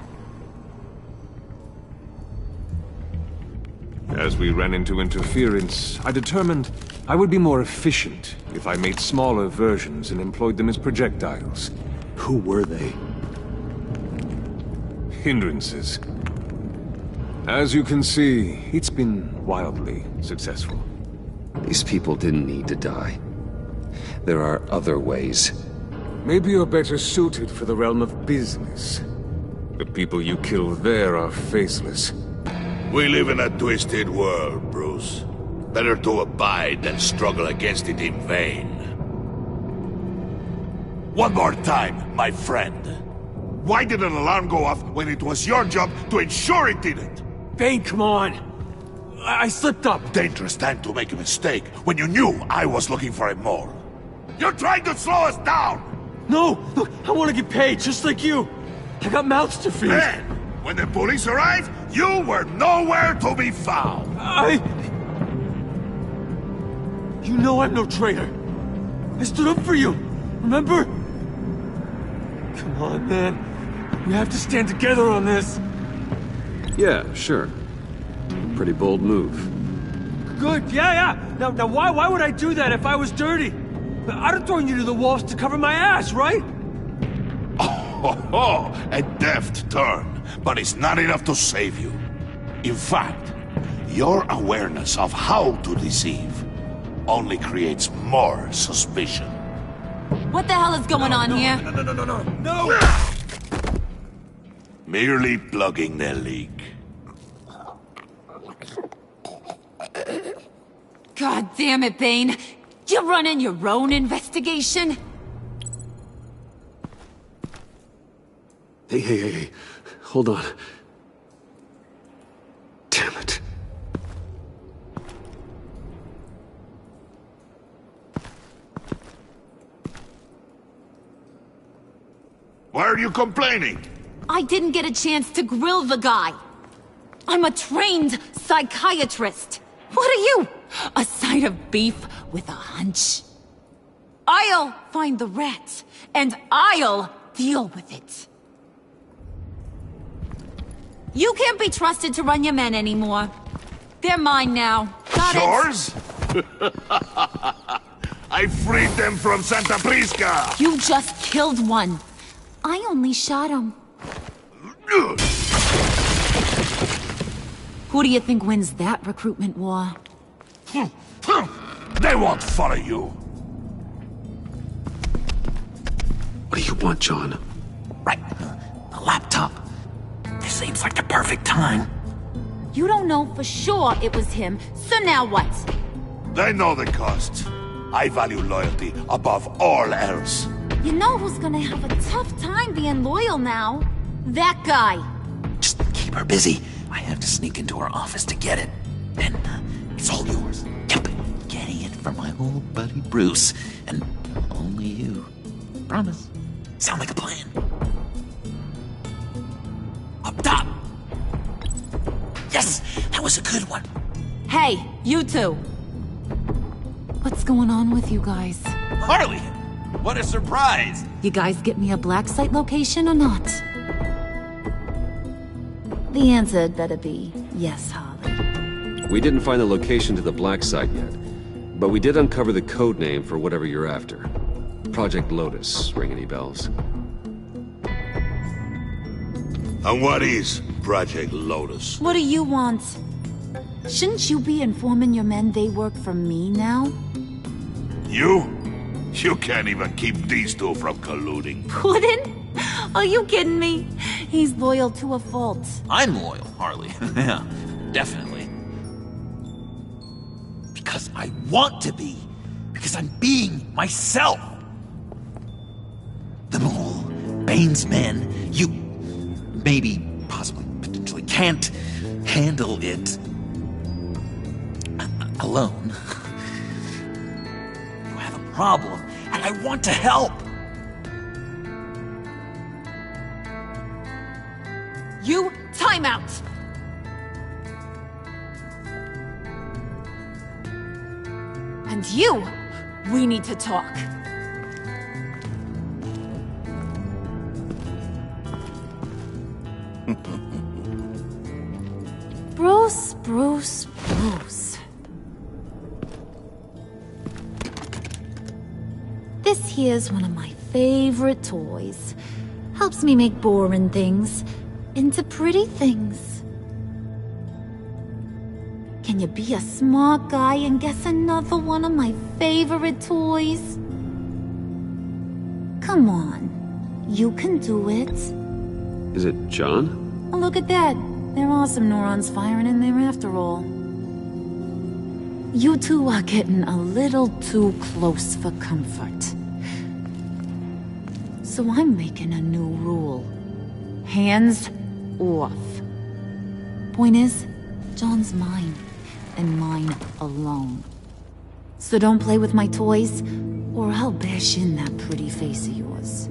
As we ran into interference, I determined I would be more efficient if I made smaller versions and employed them as projectiles. Who were they? Hindrances. As you can see, it's been wildly successful. These people didn't need to die. There are other ways. Maybe you're better suited for the realm of business. The people you kill there are faceless. We live in a twisted world, Bruce. Better to abide than struggle against it in vain. One more time, my friend. Why did an alarm go off when it was your job to ensure it didn't? Bane, come on! I slipped up! Dangerous time to make a mistake when you knew I was looking for a mole. You're trying to slow us down! No! Look, I want to get paid, just like you! I got mouths to feed! Then, when the police arrived, you were nowhere to be found! You know I'm no traitor! I stood up for you, remember? Come on, man. We have to stand together on this! Yeah, sure. Pretty bold move. Good, yeah. Now why would I do that if I was dirty? I'd have thrown you to the wolves to cover my ass, right? Oh, a deft turn, but it's not enough to save you. In fact, your awareness of how to deceive only creates more suspicion. What the hell is going on here? No! Merely plugging the leak. God damn it, Bane. You're running your own investigation? Hey. Hold on. Damn it. Why are you complaining? I didn't get a chance to grill the guy. I'm a trained psychiatrist. What are you? A side of beef with a hunch? I'll find the rat, and I'll deal with it. You can't be trusted to run your men anymore. They're mine now. Got Yours? I freed them from Santa Prisca! You just killed one. I only shot him. Who do you think wins that recruitment war? They won't follow you. What do you want, John? Right. The laptop. This seems like the perfect time. You don't know for sure it was him, so now what? They know the cost. I value loyalty above all else. You know who's gonna have a tough time being loyal now? That guy. Just keep her busy. I have to sneak into her office to get it. Then, it's all yours. Yep. Getting it from my old buddy Bruce. And only you. Promise. Sound like a plan. Up top! Yes! That was a good one. Hey, you two. What's going on with you guys? Harley! What a surprise! You guys get me a black site location or not? The answer had better be yes, Harley. We didn't find the location to the black site yet, but we did uncover the code name for whatever you're after. Project Lotus, ring any bells? And what is Project Lotus? What do you want? Shouldn't you be informing your men they work for me now? You? You can't even keep these two from colluding. Puddin'? Are you kidding me? He's loyal to a fault. I'm loyal, Harley. Yeah, definitely. Because I want to be. Because I'm being myself. The Mole, Bane's men, you maybe, possibly, potentially can't handle it alone. You have a problem, and I want to help. You, time out! And you, we need to talk. Bruce. This here's one of my favorite toys. Helps me make boring things into pretty things. Can you be a smart guy and guess another one of my favorite toys? Come on, you can do it. Is it John? Oh, look at that. There are some neurons firing in there after all. You two are getting a little too close for comfort. So I'm making a new rule. Hands off. Point is, John's mine, and mine alone. So don't play with my toys, or I'll bash in that pretty face of yours.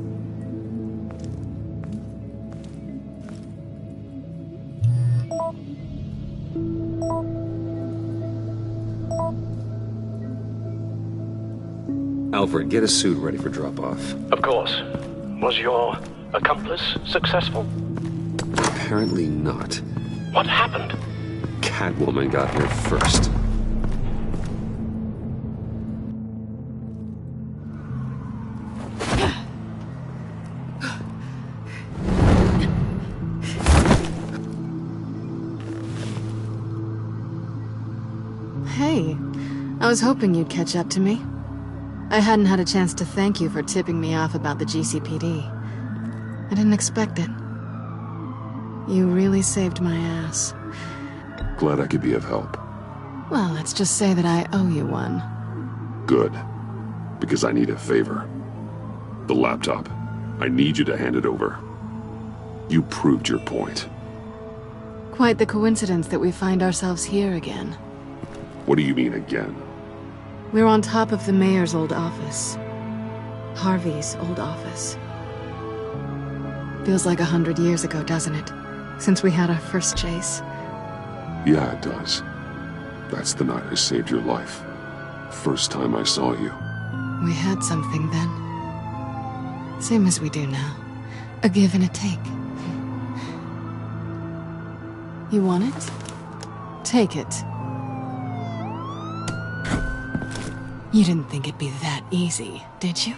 Alfred, get a suit ready for drop-off. Of course. Was your accomplice successful? Apparently not. What happened? Catwoman got here first. Hey, I was hoping you'd catch up to me. I hadn't had a chance to thank you for tipping me off about the GCPD. I didn't expect it. You really saved my ass. Glad I could be of help. Well, let's just say that I owe you one. Good. Because I need a favor. The laptop. I need you to hand it over. You proved your point. Quite the coincidence that we find ourselves here again. What do you mean again? We're on top of the mayor's old office. Harvey's old office. Feels like 100 years ago, doesn't it? Since we had our first chase. Yeah, it does. That's the night I saved your life. First time I saw you. We had something then. Same as we do now. A give and a take. You want it? Take it. You didn't think it'd be that easy, did you?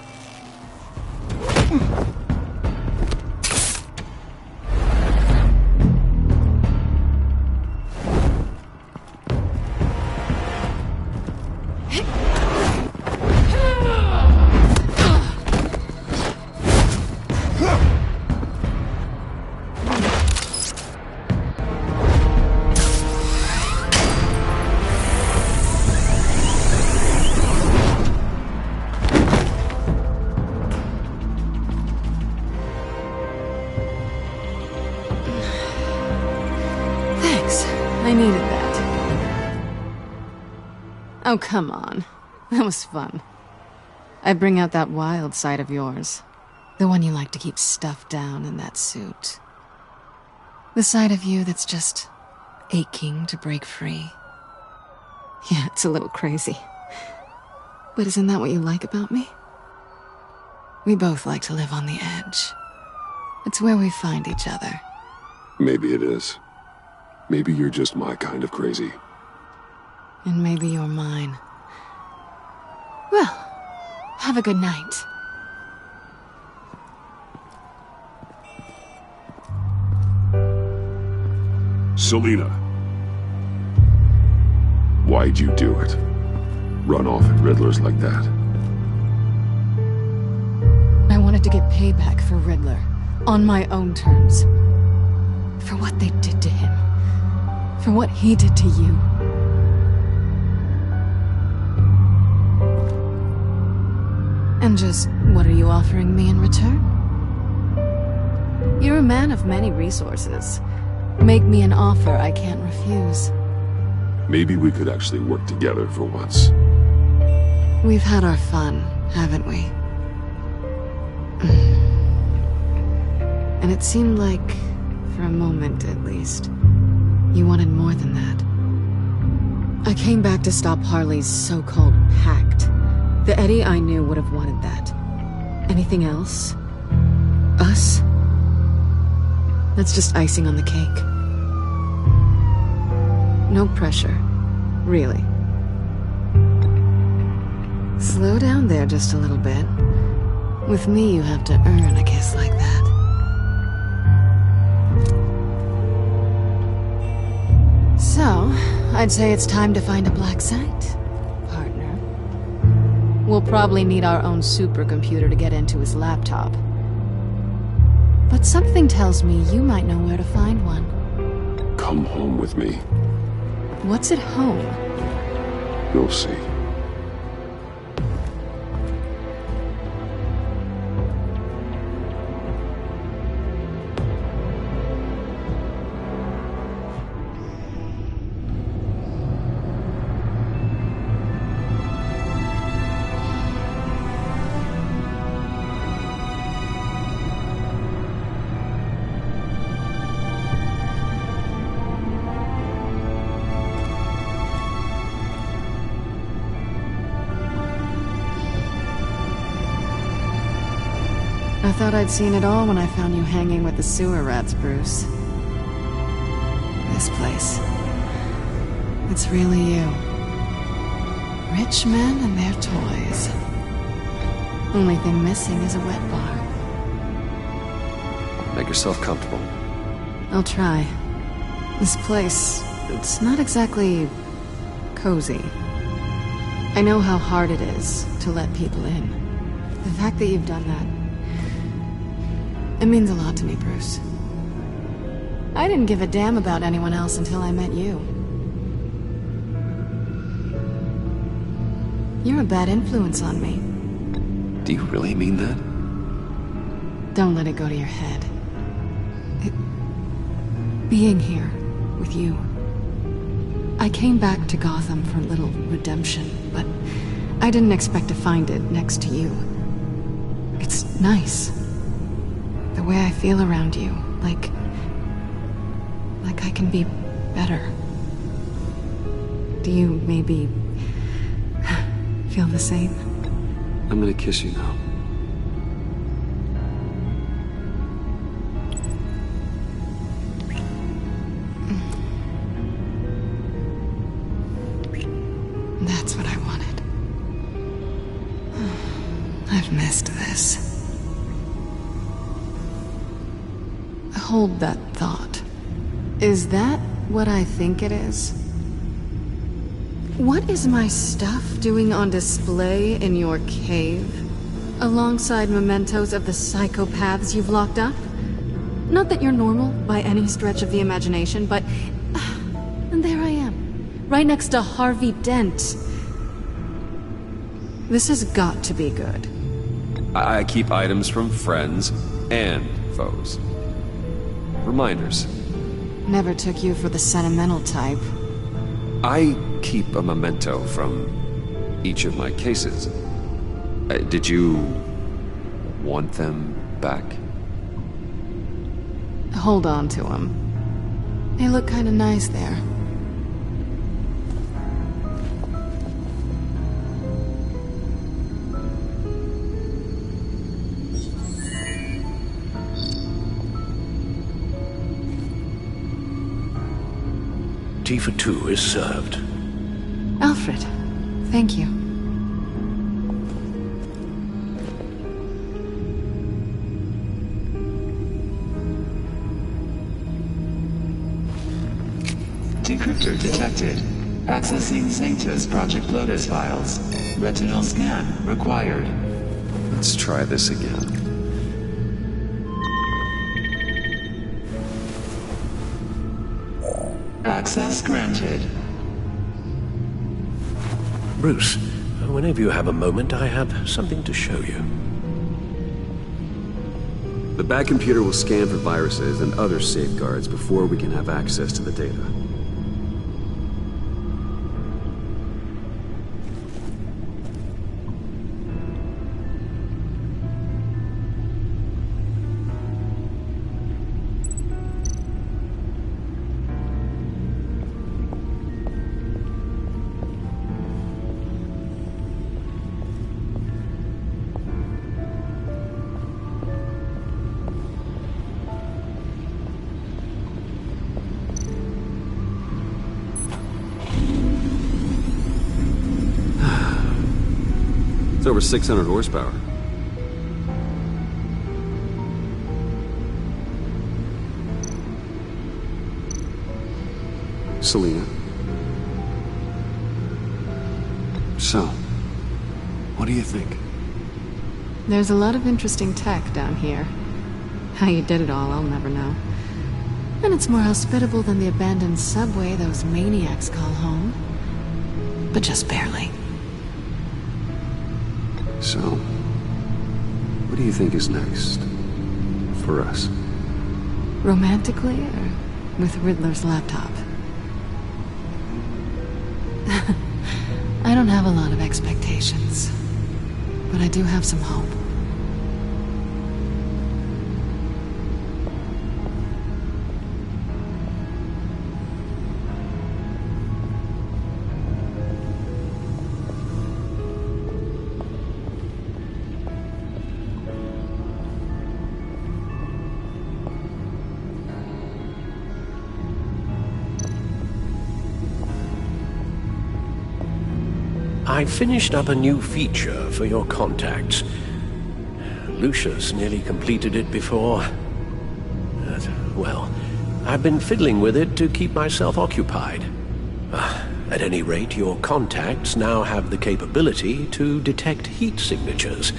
I needed that. Oh, come on. That was fun. I bring out that wild side of yours. The one you like to keep stuffed down in that suit. The side of you that's just aching to break free. Yeah, it's a little crazy. But isn't that what you like about me? We both like to live on the edge. It's where we find each other. Maybe it is. Maybe you're just my kind of crazy. And maybe you're mine. Well, have a good night. Selina. Why'd you do it? Run off at Riddlers like that? I wanted to get payback for Riddler. On my own terms. For what they did to him. For what he did to you. And just, what are you offering me in return? You're a man of many resources. Make me an offer I can't refuse. Maybe we could actually work together for once. We've had our fun, haven't we? And it seemed like, for a moment at least, you wanted more than that. I came back to stop Harley's so-called pact. The Eddie I knew would have wanted that. Anything else? Us? That's just icing on the cake. No pressure. Really. Slow down there just a little bit. With me, you have to earn a kiss like that. So, I'd say it's time to find a black site, partner. We'll probably need our own supercomputer to get into his laptop. But something tells me you might know where to find one. Come home with me. What's at home? You'll see. I thought I'd seen it all when I found you hanging with the sewer rats, Bruce. This place. It's really you. Rich men and their toys. Only thing missing is a wet bar. Make yourself comfortable. I'll try. This place, it's not exactly cozy. I know how hard it is to let people in. The fact that you've done that, it means a lot to me, Bruce. I didn't give a damn about anyone else until I met you. You're a bad influence on me. Do you really mean that? Don't let it go to your head. Being here with you. I came back to Gotham for a little redemption, but I didn't expect to find it next to you. It's nice. The way I feel around you, like I can be better. Do you maybe feel the same? I'm gonna kiss you now. That's what I wanted. I've missed this. Hold that thought. Is that what I think it is? What is my stuff doing on display in your cave? Alongside mementos of the psychopaths you've locked up? Not that you're normal by any stretch of the imagination, but... and there I am, right next to Harvey Dent. This has got to be good. I keep items from friends and foes. Reminders. Never took you for the sentimental type. I keep a memento from each of my cases. Did you want them back? Hold on to them. They look kind of nice there. Tea for two is served. Alfred, thank you. Decryptor detected. Accessing Sanctus Project Lotus files. Retinal scan required. Let's try this again. Access granted. Bruce, whenever you have a moment, I have something to show you. The back computer will scan for viruses and other safeguards before we can have access to the data. It's over 600 horsepower. Selena. So, what do you think? There's a lot of interesting tech down here. How you did it all, I'll never know. And it's more hospitable than the abandoned subway those maniacs call home. But just barely. So, what do you think is next? For us? Romantically, or with Riddler's laptop? I don't have a lot of expectations, but I do have some hope. I finished up a new feature for your contacts. Lucius nearly completed it before. Well, I've been fiddling with it to keep myself occupied. At any rate, your contacts now have the capability to detect heat signatures.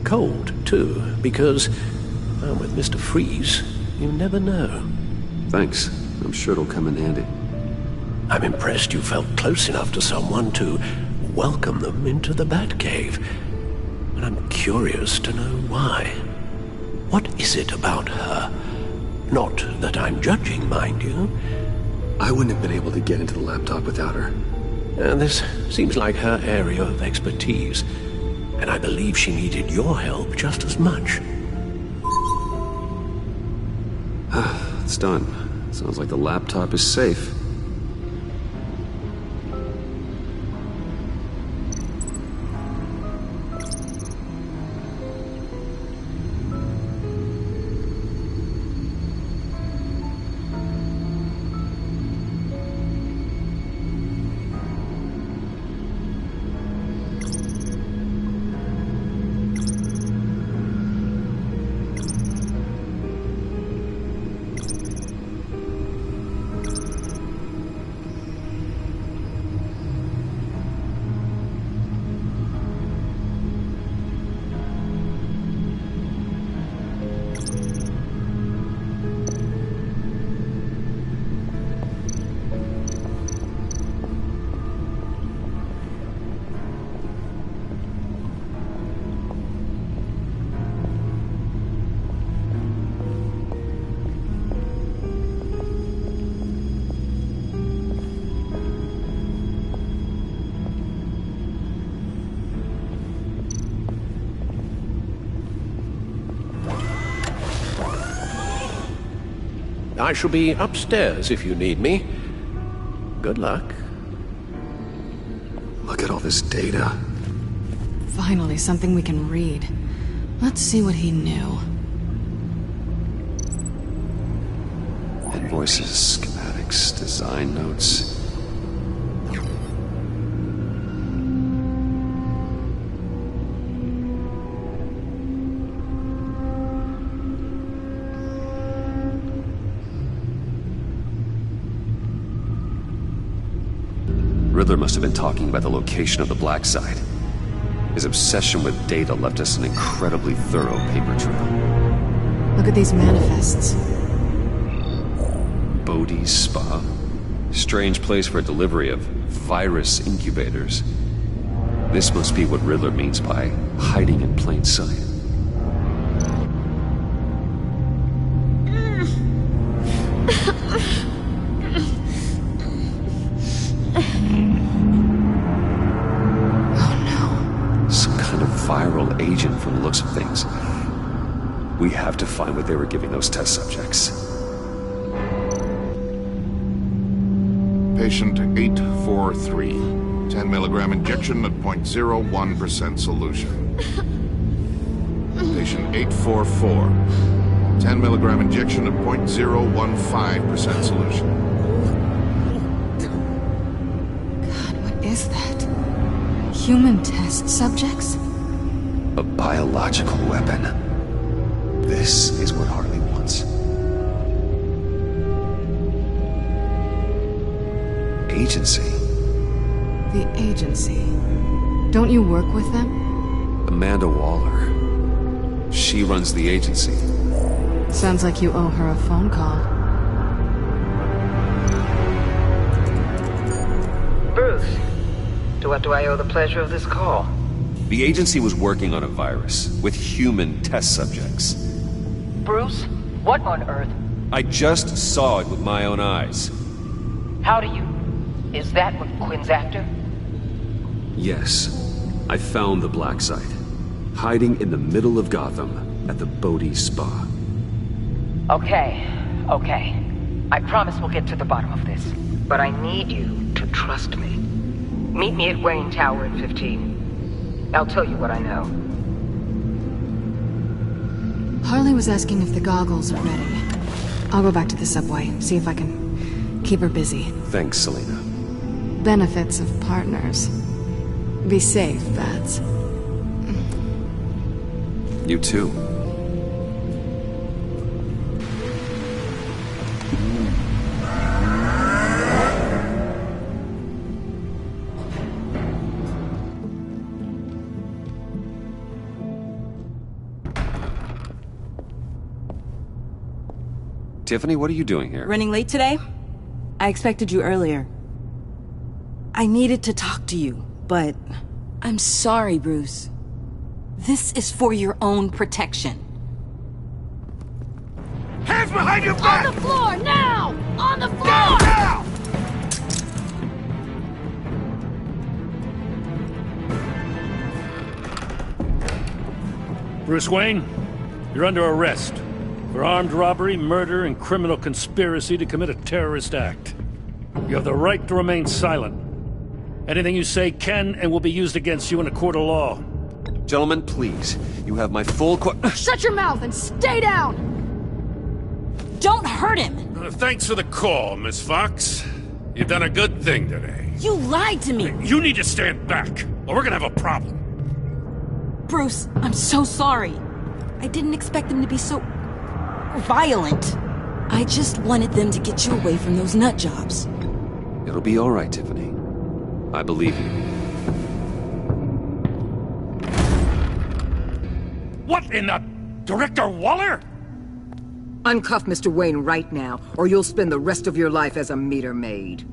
Cold, too, because, with Mr. Freeze, you never know. Thanks. I'm sure it'll come in handy. I'm impressed you felt close enough to someone to welcome them into the Batcave. And I'm curious to know why. What is it about her? Not that I'm judging, mind you. I wouldn't have been able to get into the laptop without her. This seems like her area of expertise, and I believe she needed your help just as much. It's done. Sounds like the laptop is safe. I shall be upstairs if you need me. Good luck. Look at all this data. Finally, something we can read. Let's see what he knew. Invoices, schematics, design notes. Riddler must have been talking about the location of the black site. His obsession with data left us an incredibly thorough paper trail. Look at these manifests. Bodhi's Spa? Strange place for a delivery of virus incubators. This must be what Riddler means by hiding in plain sight. Viral agent from the looks of things. We have to find what they were giving those test subjects. Patient 843. 10 milligram injection at 0.01% solution. Patient 844. 10 milligram injection at 0.015% solution. God, what is that? Human test subjects? A biological weapon. This is what Harley wants. Agency. The agency. Don't you work with them? Amanda Waller. She runs the agency. Sounds like you owe her a phone call. Bruce, to what do I owe the pleasure of this call? The agency was working on a virus with human test subjects. Bruce, what on earth? I just saw it with my own eyes. How do you... Is that what Quinn's after? Yes. I found the black site. Hiding in the middle of Gotham at the Bodhi Spa. Okay. I promise we'll get to the bottom of this. But I need you to trust me. Meet me at Wayne Tower at 15. I'll tell you what I know. Harley was asking if the goggles are ready. I'll go back to the subway, see if I can keep her busy. Thanks, Selena. Benefits of partners. Be safe, Bats. You too. Tiffany, what are you doing here? Running late today? I expected you earlier. I needed to talk to you, but... I'm sorry, Bruce. This is for your own protection. Hands behind your back! On the floor, now! On the floor! Now! Bruce Wayne, you're under arrest for armed robbery, murder, and criminal conspiracy to commit a terrorist act. You have the right to remain silent. Anything you say can and will be used against you in a court of law. Gentlemen, please. You have my full Shut your mouth and stay down! Don't hurt him! Thanks for the call, Miss Fox. You've done a good thing today. You lied to me! You need to stand back, or we're gonna have a problem. Bruce, I'm so sorry. I didn't expect them to be so... violent. I just wanted them to get you away from those nut jobs. It'll be all right, Tiffany. I believe you. What in the... Director Waller? Uncuff Mr. Wayne right now, or you'll spend the rest of your life as a meter maid.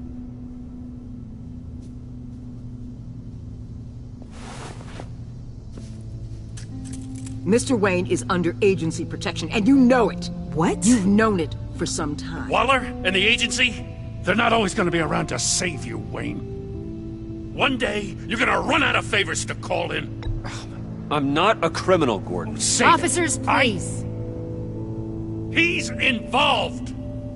Mr. Wayne is under agency protection, and you know it. What? You've known it for some time. Waller and the agency? They're not always gonna be around to save you, Wayne. One day, you're gonna run out of favors to call in. I'm not a criminal, Gordon. Officers, please. He's involved.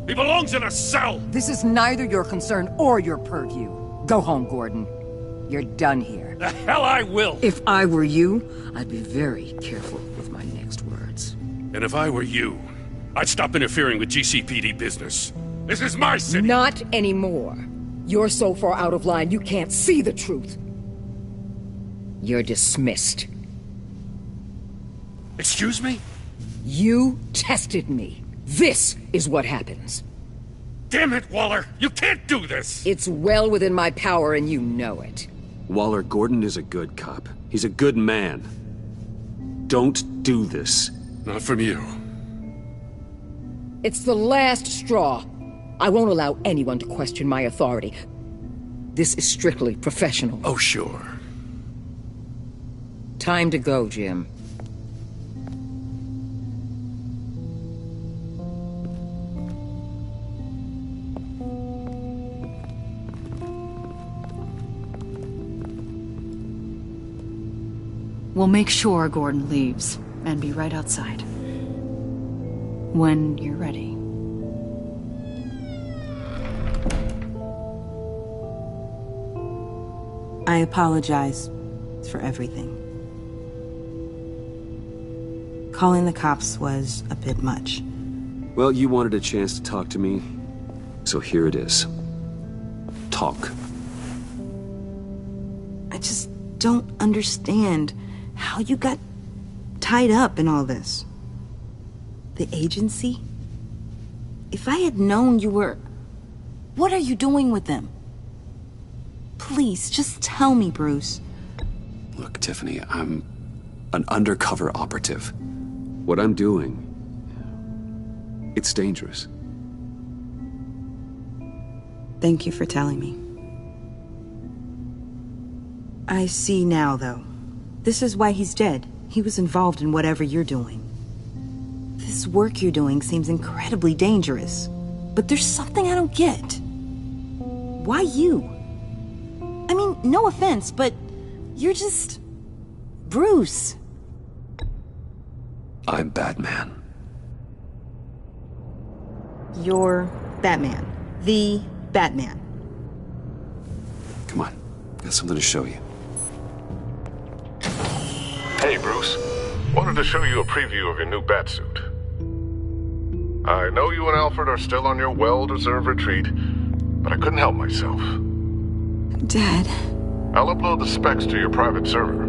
He belongs in a cell. This is neither your concern or your purview. Go home, Gordon. You're done here. The hell I will. If I were you, I'd be very careful with my next words. And if I were you, I'd stop interfering with GCPD business. This is my city. Not anymore. You're so far out of line you can't see the truth. You're dismissed. Excuse me? You tested me. This is what happens. Damn it, Waller! You can't do this! It's well within my power and you know it. Waller, Gordon is a good cop. He's a good man. Don't do this. Not from you. It's the last straw. I won't allow anyone to question my authority. This is strictly professional. Oh, sure. Time to go, Jim. We'll make sure Gordon leaves, and be right outside. When you're ready. I apologize for everything. Calling the cops was a bit much. Well, you wanted a chance to talk to me, so here it is. Talk. I just don't understand how you got tied up in all this. The agency? If I had known you were... What are you doing with them? Please, just tell me, Bruce. Look, Tiffany, I'm an undercover operative. What I'm doing, it's dangerous. Thank you for telling me. I see now, though. This is why he's dead. He was involved in whatever you're doing. This work you're doing seems incredibly dangerous. But there's something I don't get. Why you? I mean, no offense, but you're just... Bruce. I'm Batman. You're Batman. The Batman. Come on, got something to show you. Hey, Bruce. Wanted to show you a preview of your new batsuit. I know you and Alfred are still on your well-deserved retreat, but I couldn't help myself. Dad. I'll upload the specs to your private server.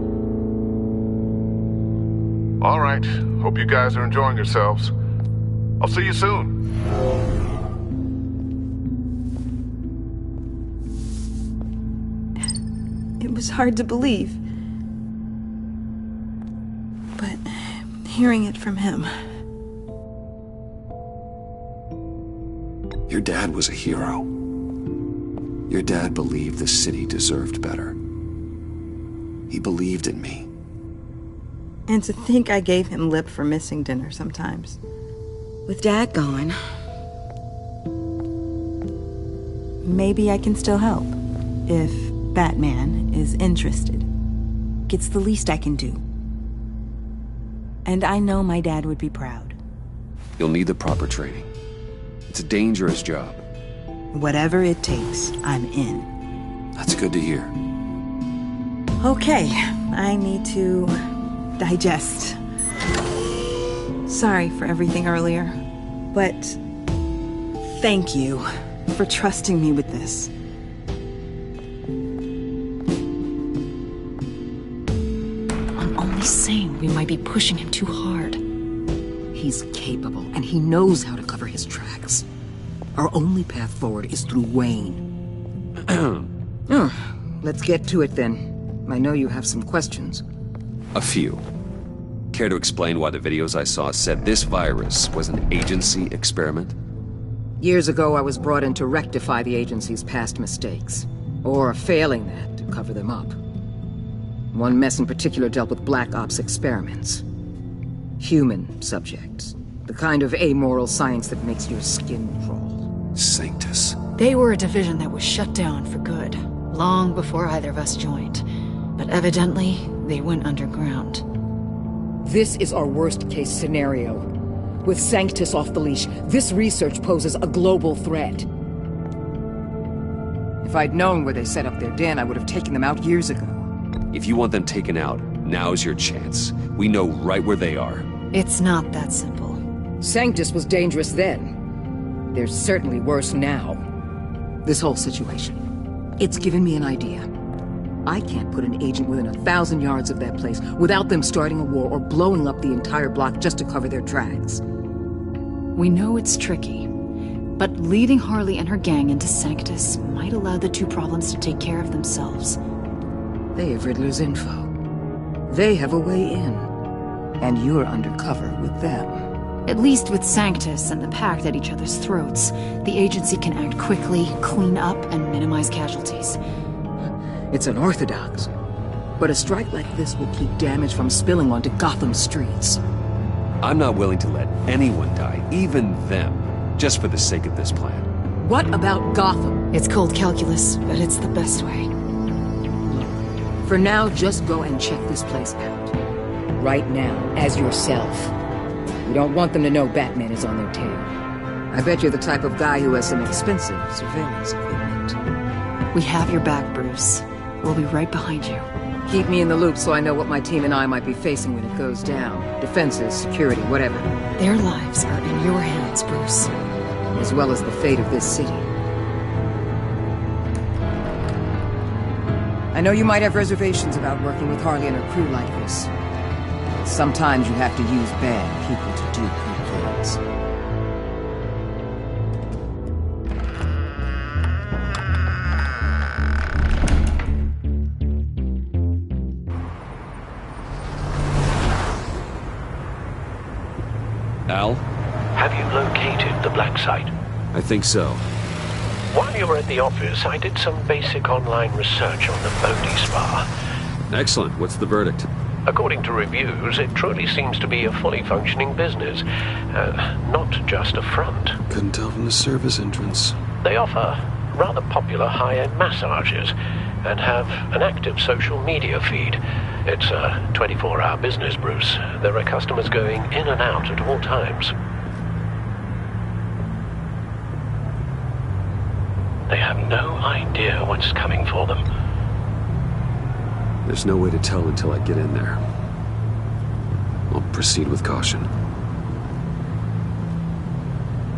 All right. Hope you guys are enjoying yourselves. I'll see you soon. It was hard to believe. But hearing it from him... Your dad was a hero. Your dad believed the city deserved better. He believed in me. And to think I gave him lip for missing dinner sometimes. With Dad gone... Maybe I can still help. If Batman is interested. It's the least I can do. And I know my dad would be proud. You'll need the proper training. It's a dangerous job. Whatever it takes, I'm in. That's good to hear. Okay, I need to digest. Sorry for everything earlier, but thank you for trusting me with this. I'm only saying we might be pushing him too hard. He's capable, and he knows how to cover his tracks. Our only path forward is through Wayne. Let's get to it then. I know you have some questions. A few. Care to explain why the videos I saw said this virus was an agency experiment? Years ago, I was brought in to rectify the agency's past mistakes. Or, failing that, to cover them up. One mess in particular dealt with Black Ops experiments. Human subjects. The kind of amoral science that makes your skin crawl. Sanctus. They were a division that was shut down for good, long before either of us joined. But evidently, they went underground. This is our worst-case scenario. With Sanctus off the leash, this research poses a global threat. If I'd known where they set up their den, I would have taken them out years ago. If you want them taken out, now's your chance. We know right where they are. It's not that simple. Sanctus was dangerous then. They're certainly worse now. This whole situation, it's given me an idea. I can't put an agent within 1,000 yards of that place without them starting a war or blowing up the entire block just to cover their tracks. We know it's tricky, But leading Harley and her gang into Sanctus might allow the two problems to take care of themselves. They have Riddler's info. They have a way in. And you're undercover with them. At least with Sanctus and the Pact at each other's throats, the agency can act quickly, clean up, and minimize casualties. It's unorthodox. But a strike like this will keep damage from spilling onto Gotham streets. I'm not willing to let anyone die, even them, just for the sake of this plan. What about Gotham? It's cold calculus, but it's the best way. For now, just go and check this place out. Right now, as yourself. We don't want them to know Batman is on their tail. I bet you're the type of guy who has some expensive surveillance equipment. We have your back, Bruce. We'll be right behind you. Keep me in the loop so I know what my team and I might be facing when it goes down. Defenses, security, whatever. Their lives are in your hands, Bruce. As well as the fate of this city. I know you might have reservations about working with Harley and her crew like this. But sometimes you have to use bad people to do good things. Al? Have you located the black site? I think so. While you were at the office, I did some basic online research on the Bodhi Spa. Excellent. What's the verdict? According to reviews, it truly seems to be a fully functioning business. Not just a front. Couldn't tell from the service entrance. They offer rather popular high-end massages and have an active social media feed. It's a 24-hour business, Bruce. There are customers going in and out at all times. They have no idea what's coming for them. There's no way to tell until I get in there. I'll proceed with caution.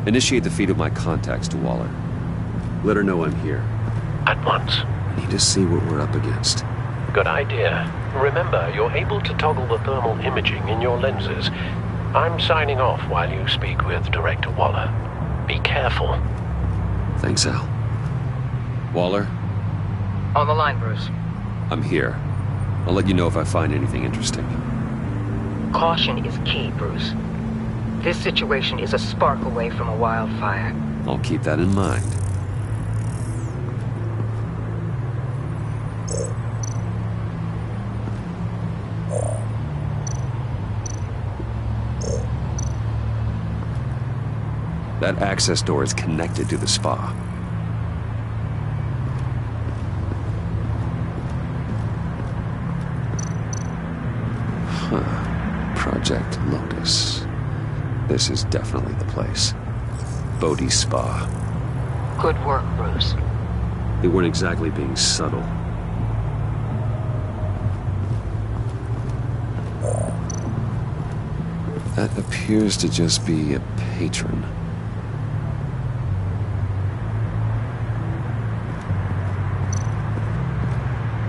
Initiate the feed of my contacts to Waller. Let her know I'm here. At once. I need to see what we're up against. Good idea. Remember, you're able to toggle the thermal imaging in your lenses. I'm signing off while you speak with Director Waller. Be careful. Thanks, Al. Waller? On the line, Bruce. I'm here. I'll let you know if I find anything interesting. Caution is key, Bruce. This situation is a spark away from a wildfire. I'll keep that in mind. That access door is connected to the spa. Huh. Project Lotus. This is definitely the place. Bodhi Spa. Good work, Bruce. They weren't exactly being subtle. That appears to just be a patron.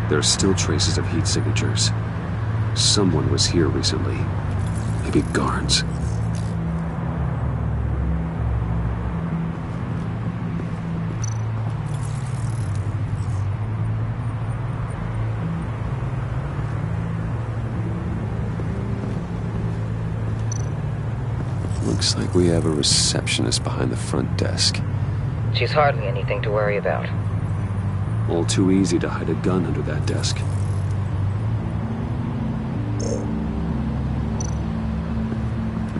There are still traces of heat signatures. Someone was here recently. Maybe guards. Looks like we have a receptionist behind the front desk. She's hardly anything to worry about. All too easy to hide a gun under that desk.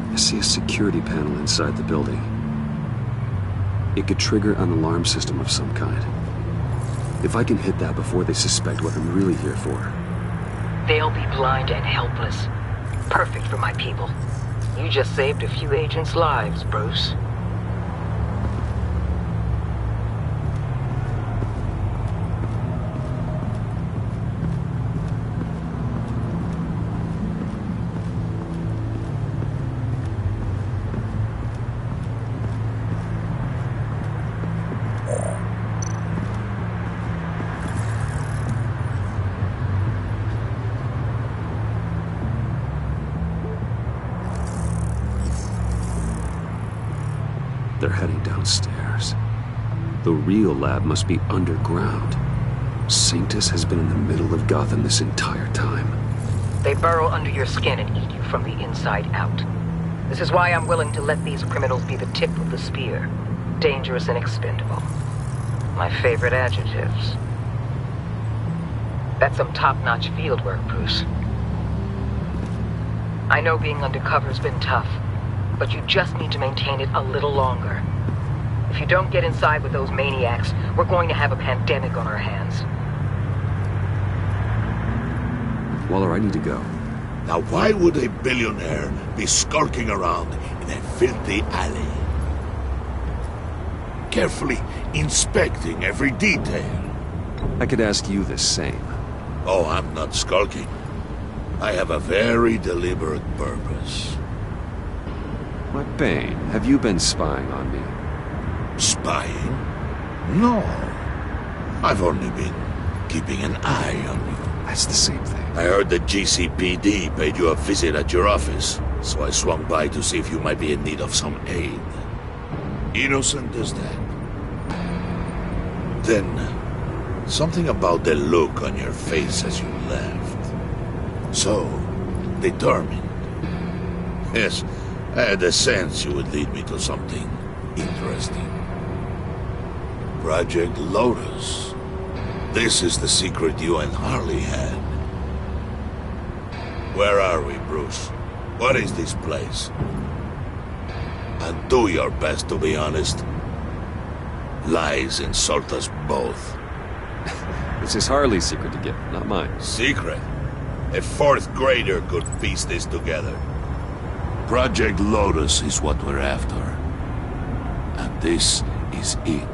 I see a security panel inside the building. It could trigger an alarm system of some kind. If I can hit that before they suspect what I'm really here for. They'll be blind and helpless. Perfect for my people. You just saved a few agents' lives, Bruce. They're heading downstairs. The real lab must be underground. Sanctus has been in the middle of Gotham this entire time. They burrow under your skin and eat you from the inside out. This is why I'm willing to let these criminals be the tip of the spear. Dangerous and expendable. My favorite adjectives. That's some top-notch fieldwork, Bruce. I know being undercover's been tough, but you just need to maintain it a little longer. If you don't get inside with those maniacs, we're going to have a pandemic on our hands. Waller, I need to go. Now why would a billionaire be skulking around in a filthy alley? Carefully inspecting every detail. I could ask you the same. Oh, I'm not skulking. I have a very deliberate purpose. What, Bane, have you been spying on me? Spying? No. I've only been keeping an eye on you. That's the same thing. I heard the GCPD paid you a visit at your office, so I swung by to see if you might be in need of some aid. Innocent as that. Then, something about the look on your face as you left. So, determined. Yes, I had a sense you would lead me to something interesting. Project Lotus. This is the secret you and Harley had. Where are we, Bruce? What is this place? And do your best to be honest. Lies insult us both. This is Harley's secret to get, not mine. Secret? A fourth grader could piece this together. Project Lotus is what we're after. And this is it.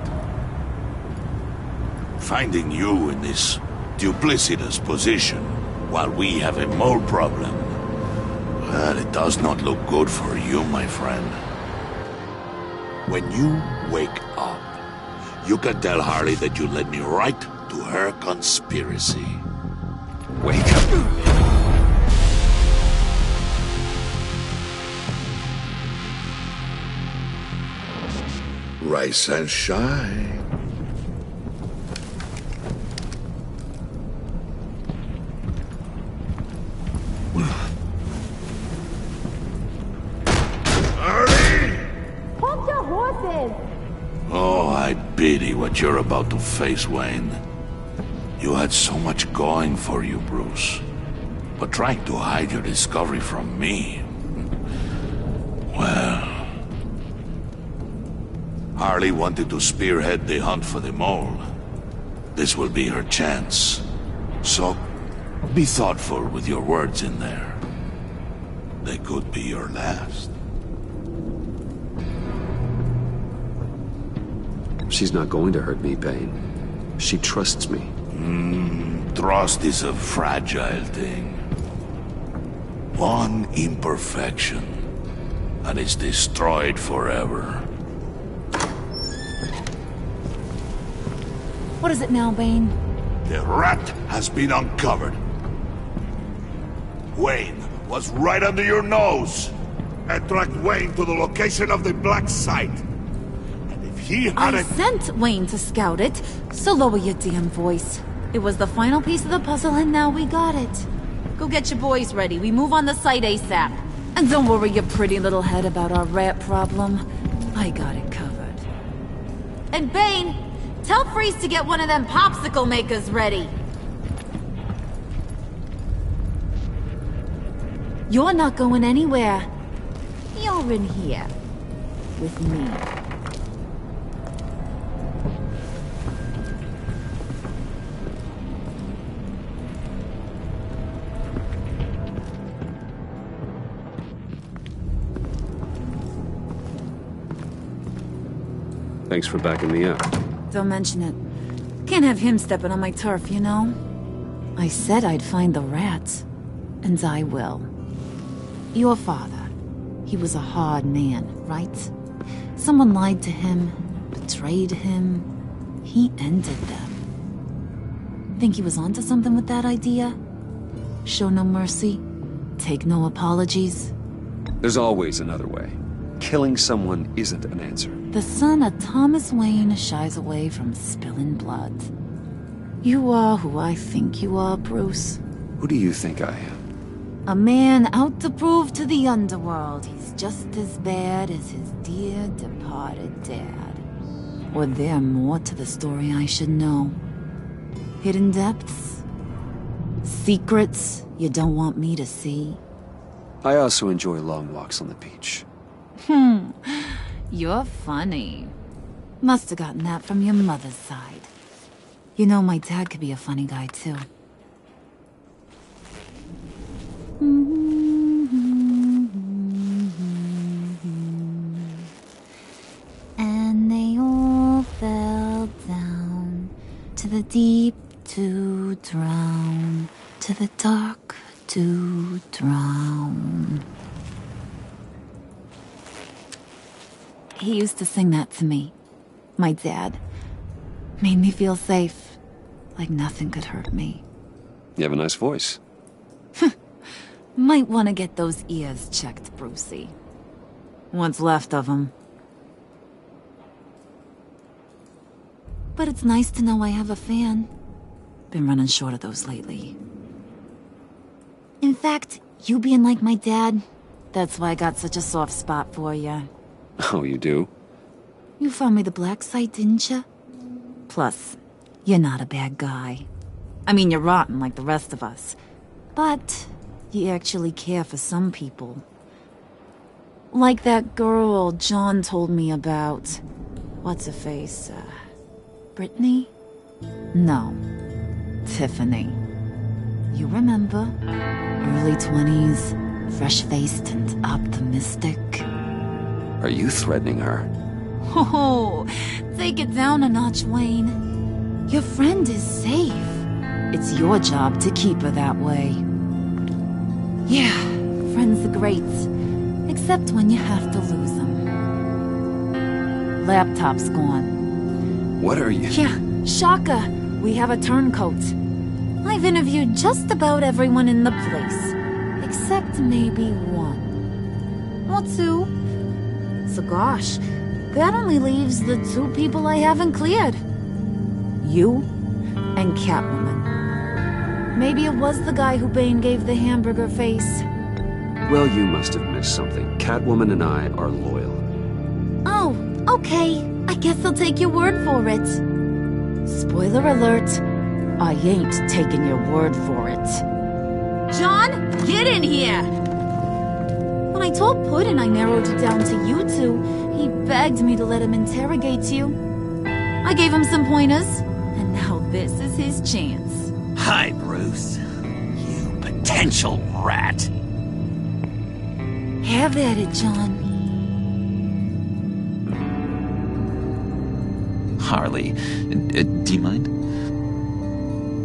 Finding you in this duplicitous position while we have a mole problem, well, it does not look good for you, my friend. When you wake up, you can tell Harley that you led me right to her conspiracy. Wake up. Rise and shine. Hold your horses! Oh, I pity what you're about to face, Wayne. You had so much going for you, Bruce. But trying to hide your discovery from me... Well... Harley wanted to spearhead the hunt for the mole. This will be her chance. So, be thoughtful with your words in there. They could be your last. She's not going to hurt me, Bane. She trusts me. Trust is a fragile thing. One imperfection, and it's destroyed forever. What is it now, Bane? The rat has been uncovered. Wayne was right under your nose. I tracked Wayne to the location of the black site. And if he had I sent Wayne to scout it, so lower your damn voice. It was the final piece of the puzzle and now we got it. Go get your boys ready, we move on the site ASAP. And don't worry your pretty little head about our rat problem. I got it covered. And Bane, tell Freeze to get one of them popsicle makers ready. You're not going anywhere. You're in here. With me. Thanks for backing me up. Don't mention it. Can't have him stepping on my turf, you know? I said I'd find the rats. And I will. Your father. He was a hard man, right? Someone lied to him, betrayed him. He ended them. Think he was onto something with that idea? Show no mercy? Take no apologies? There's always another way. killing someone isn't an answer. The son of Thomas Wayne shies away from spilling blood. You are who I think you are, Bruce. Who do you think I am? A man out to prove to the underworld he's just as bad as his dear departed dad. Or there more to the story I should know. Hidden depths? Secrets you don't want me to see? I also enjoy long walks on the beach. You're funny. Must have gotten that from your mother's side. You know, my dad could be a funny guy, too. And they all fell down to the deep to drown, to the dark to drown. He used to sing that to me. My dad. Made me feel safe. Like nothing could hurt me. You have a nice voice. Might want to get those ears checked, Brucey. What's left of them. But it's nice to know I have a fan. Been running short of those lately. In fact, you being like my dad, that's why I got such a soft spot for you. Oh, you do? You found me the black site, didn't you? Plus, you're not a bad guy. I mean, you're rotten like the rest of us. But you actually care for some people. Like that girl John told me about. What's her face? Brittany? No. Tiffany. You remember? Early 20s, fresh-faced and optimistic. Are you threatening her? Oh, take it down a notch, Wayne. Your friend is safe. It's your job to keep her that way. Yeah, friends are great. Except when you have to lose them. Laptop's gone. What are you? Yeah, shocker. We have a turncoat. I've interviewed just about everyone in the place. Except maybe one. Or two. So gosh, that only leaves the two people I haven't cleared. You and Catwoman. Maybe it was the guy who Bane gave the hamburger face. Well, you must have missed something. Catwoman and I are loyal. Oh, okay. I guess I'll take your word for it. Spoiler alert, I ain't taking your word for it. John, get in here! When I told Puddin' I narrowed it down to you two, he begged me to let him interrogate you. I gave him some pointers, and now this is his chance. Hi, Bruce. You potential rat. Have at it, John. Harley, do you mind?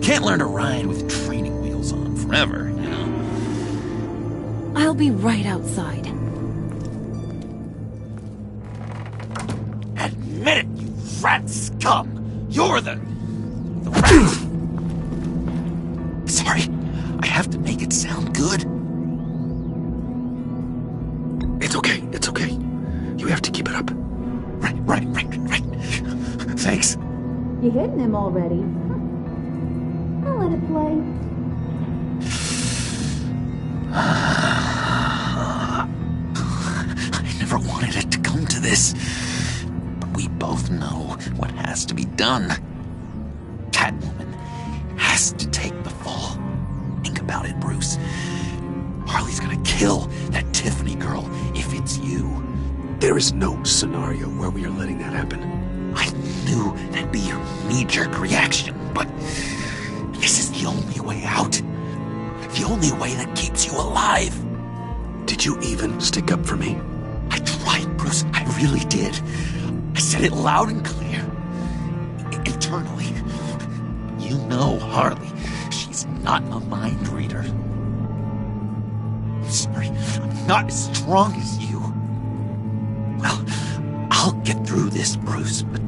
Can't learn to ride with training wheels on forever, you know? I'll be right outside. Admit it, you rat scum! You're the rat! Sorry, I have to make it sound good. It's okay, it's okay. You have to keep it up. Right. Thanks. You hitting him already? I'll let it play. I never wanted it to come to this. But we both know what has to be done. Catwoman has to take the fall. Think about it, Bruce. Harley's gonna kill that Tiffany girl if it's you. There is no scenario where we are letting that happen. I knew that'd be your knee-jerk reaction, but this is the only way out. The only way that keeps you alive. Did you even stick up for me? I tried, Bruce. I really did. I said it loud and clear. Internally. You know Harley. She's not a mind reader. I'm sorry. I'm not as strong as you. Well, I'll get through this, Bruce, but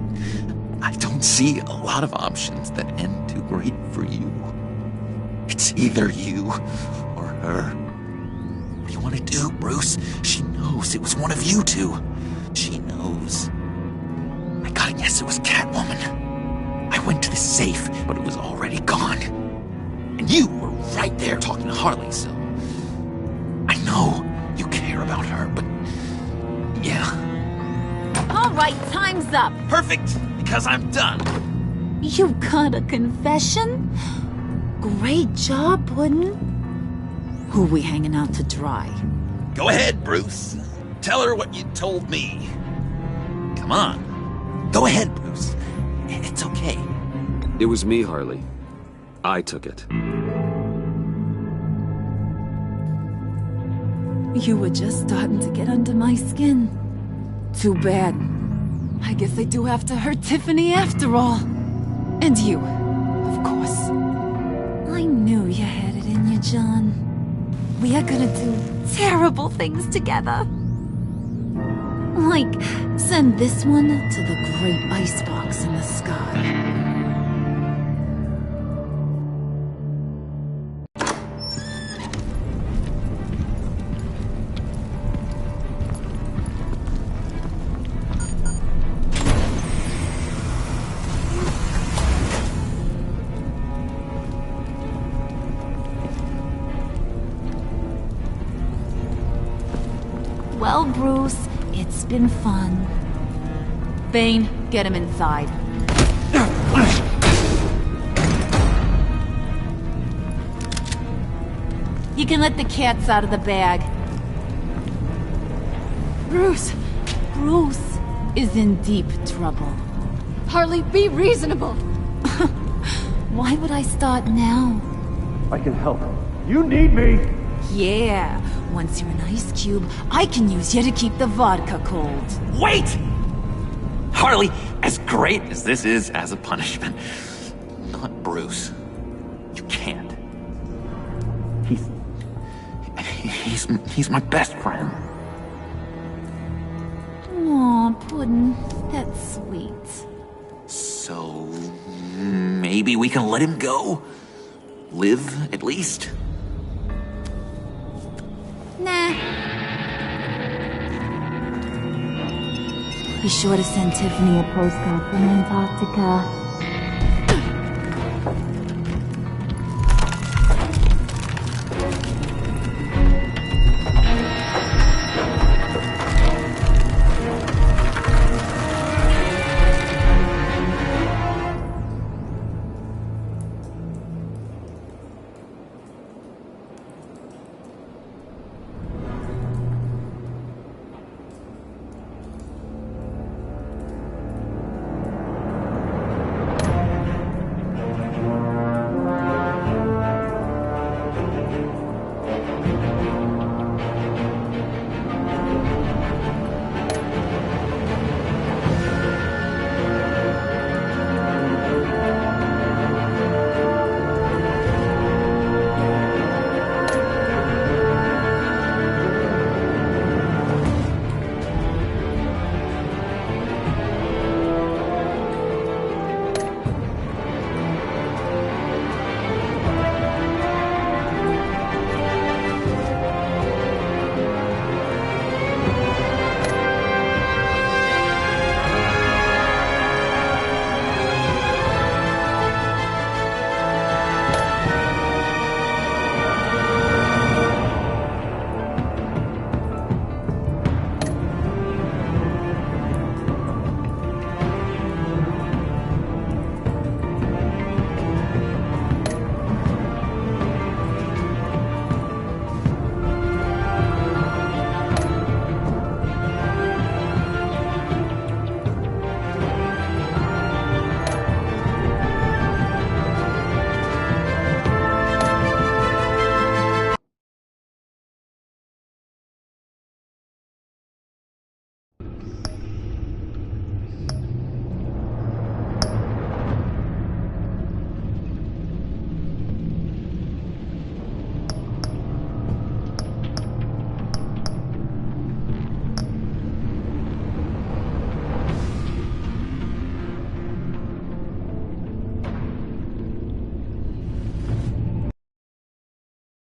I don't see a lot of options that end too great for you. It's either you or her. What do you want to do, Bruce? She knows knows it was one of you two. She knows. I gotta guess it was Catwoman. I went to the safe, but it was already gone. And you were right there talking to Harley, so... I know you care about her, but... yeah. All right, time's up. Perfect, because I'm done. You got a confession? Great job, Puddin'. Who we hanging out to dry? Go ahead, Bruce. Tell her what you told me. Come on. Go ahead, Bruce. It's okay. It was me, Harley. I took it. You were just starting to get under my skin. Too bad. I guess I do have to hurt Tiffany after all. And you, of course. I knew you had it in you, John. We are gonna do terrible things together. Like, send this one to the great icebox in the sky. Well, Bruce, it's been fun. Bane, get him inside. You can let the cats out of the bag. Bruce! Bruce is in deep trouble. Harley, be reasonable! Why would I start now? I can help. You need me! Yeah, once you're an ice cube, I can use you to keep the vodka cold. Wait! Harley, as great as this is as a punishment, not Bruce. You can't. He's my best friend. Aw, Puddin', that's sweet. So, maybe we can let him go? Live, at least? Nah. Be sure to send Tiffany a postcard from Antarctica.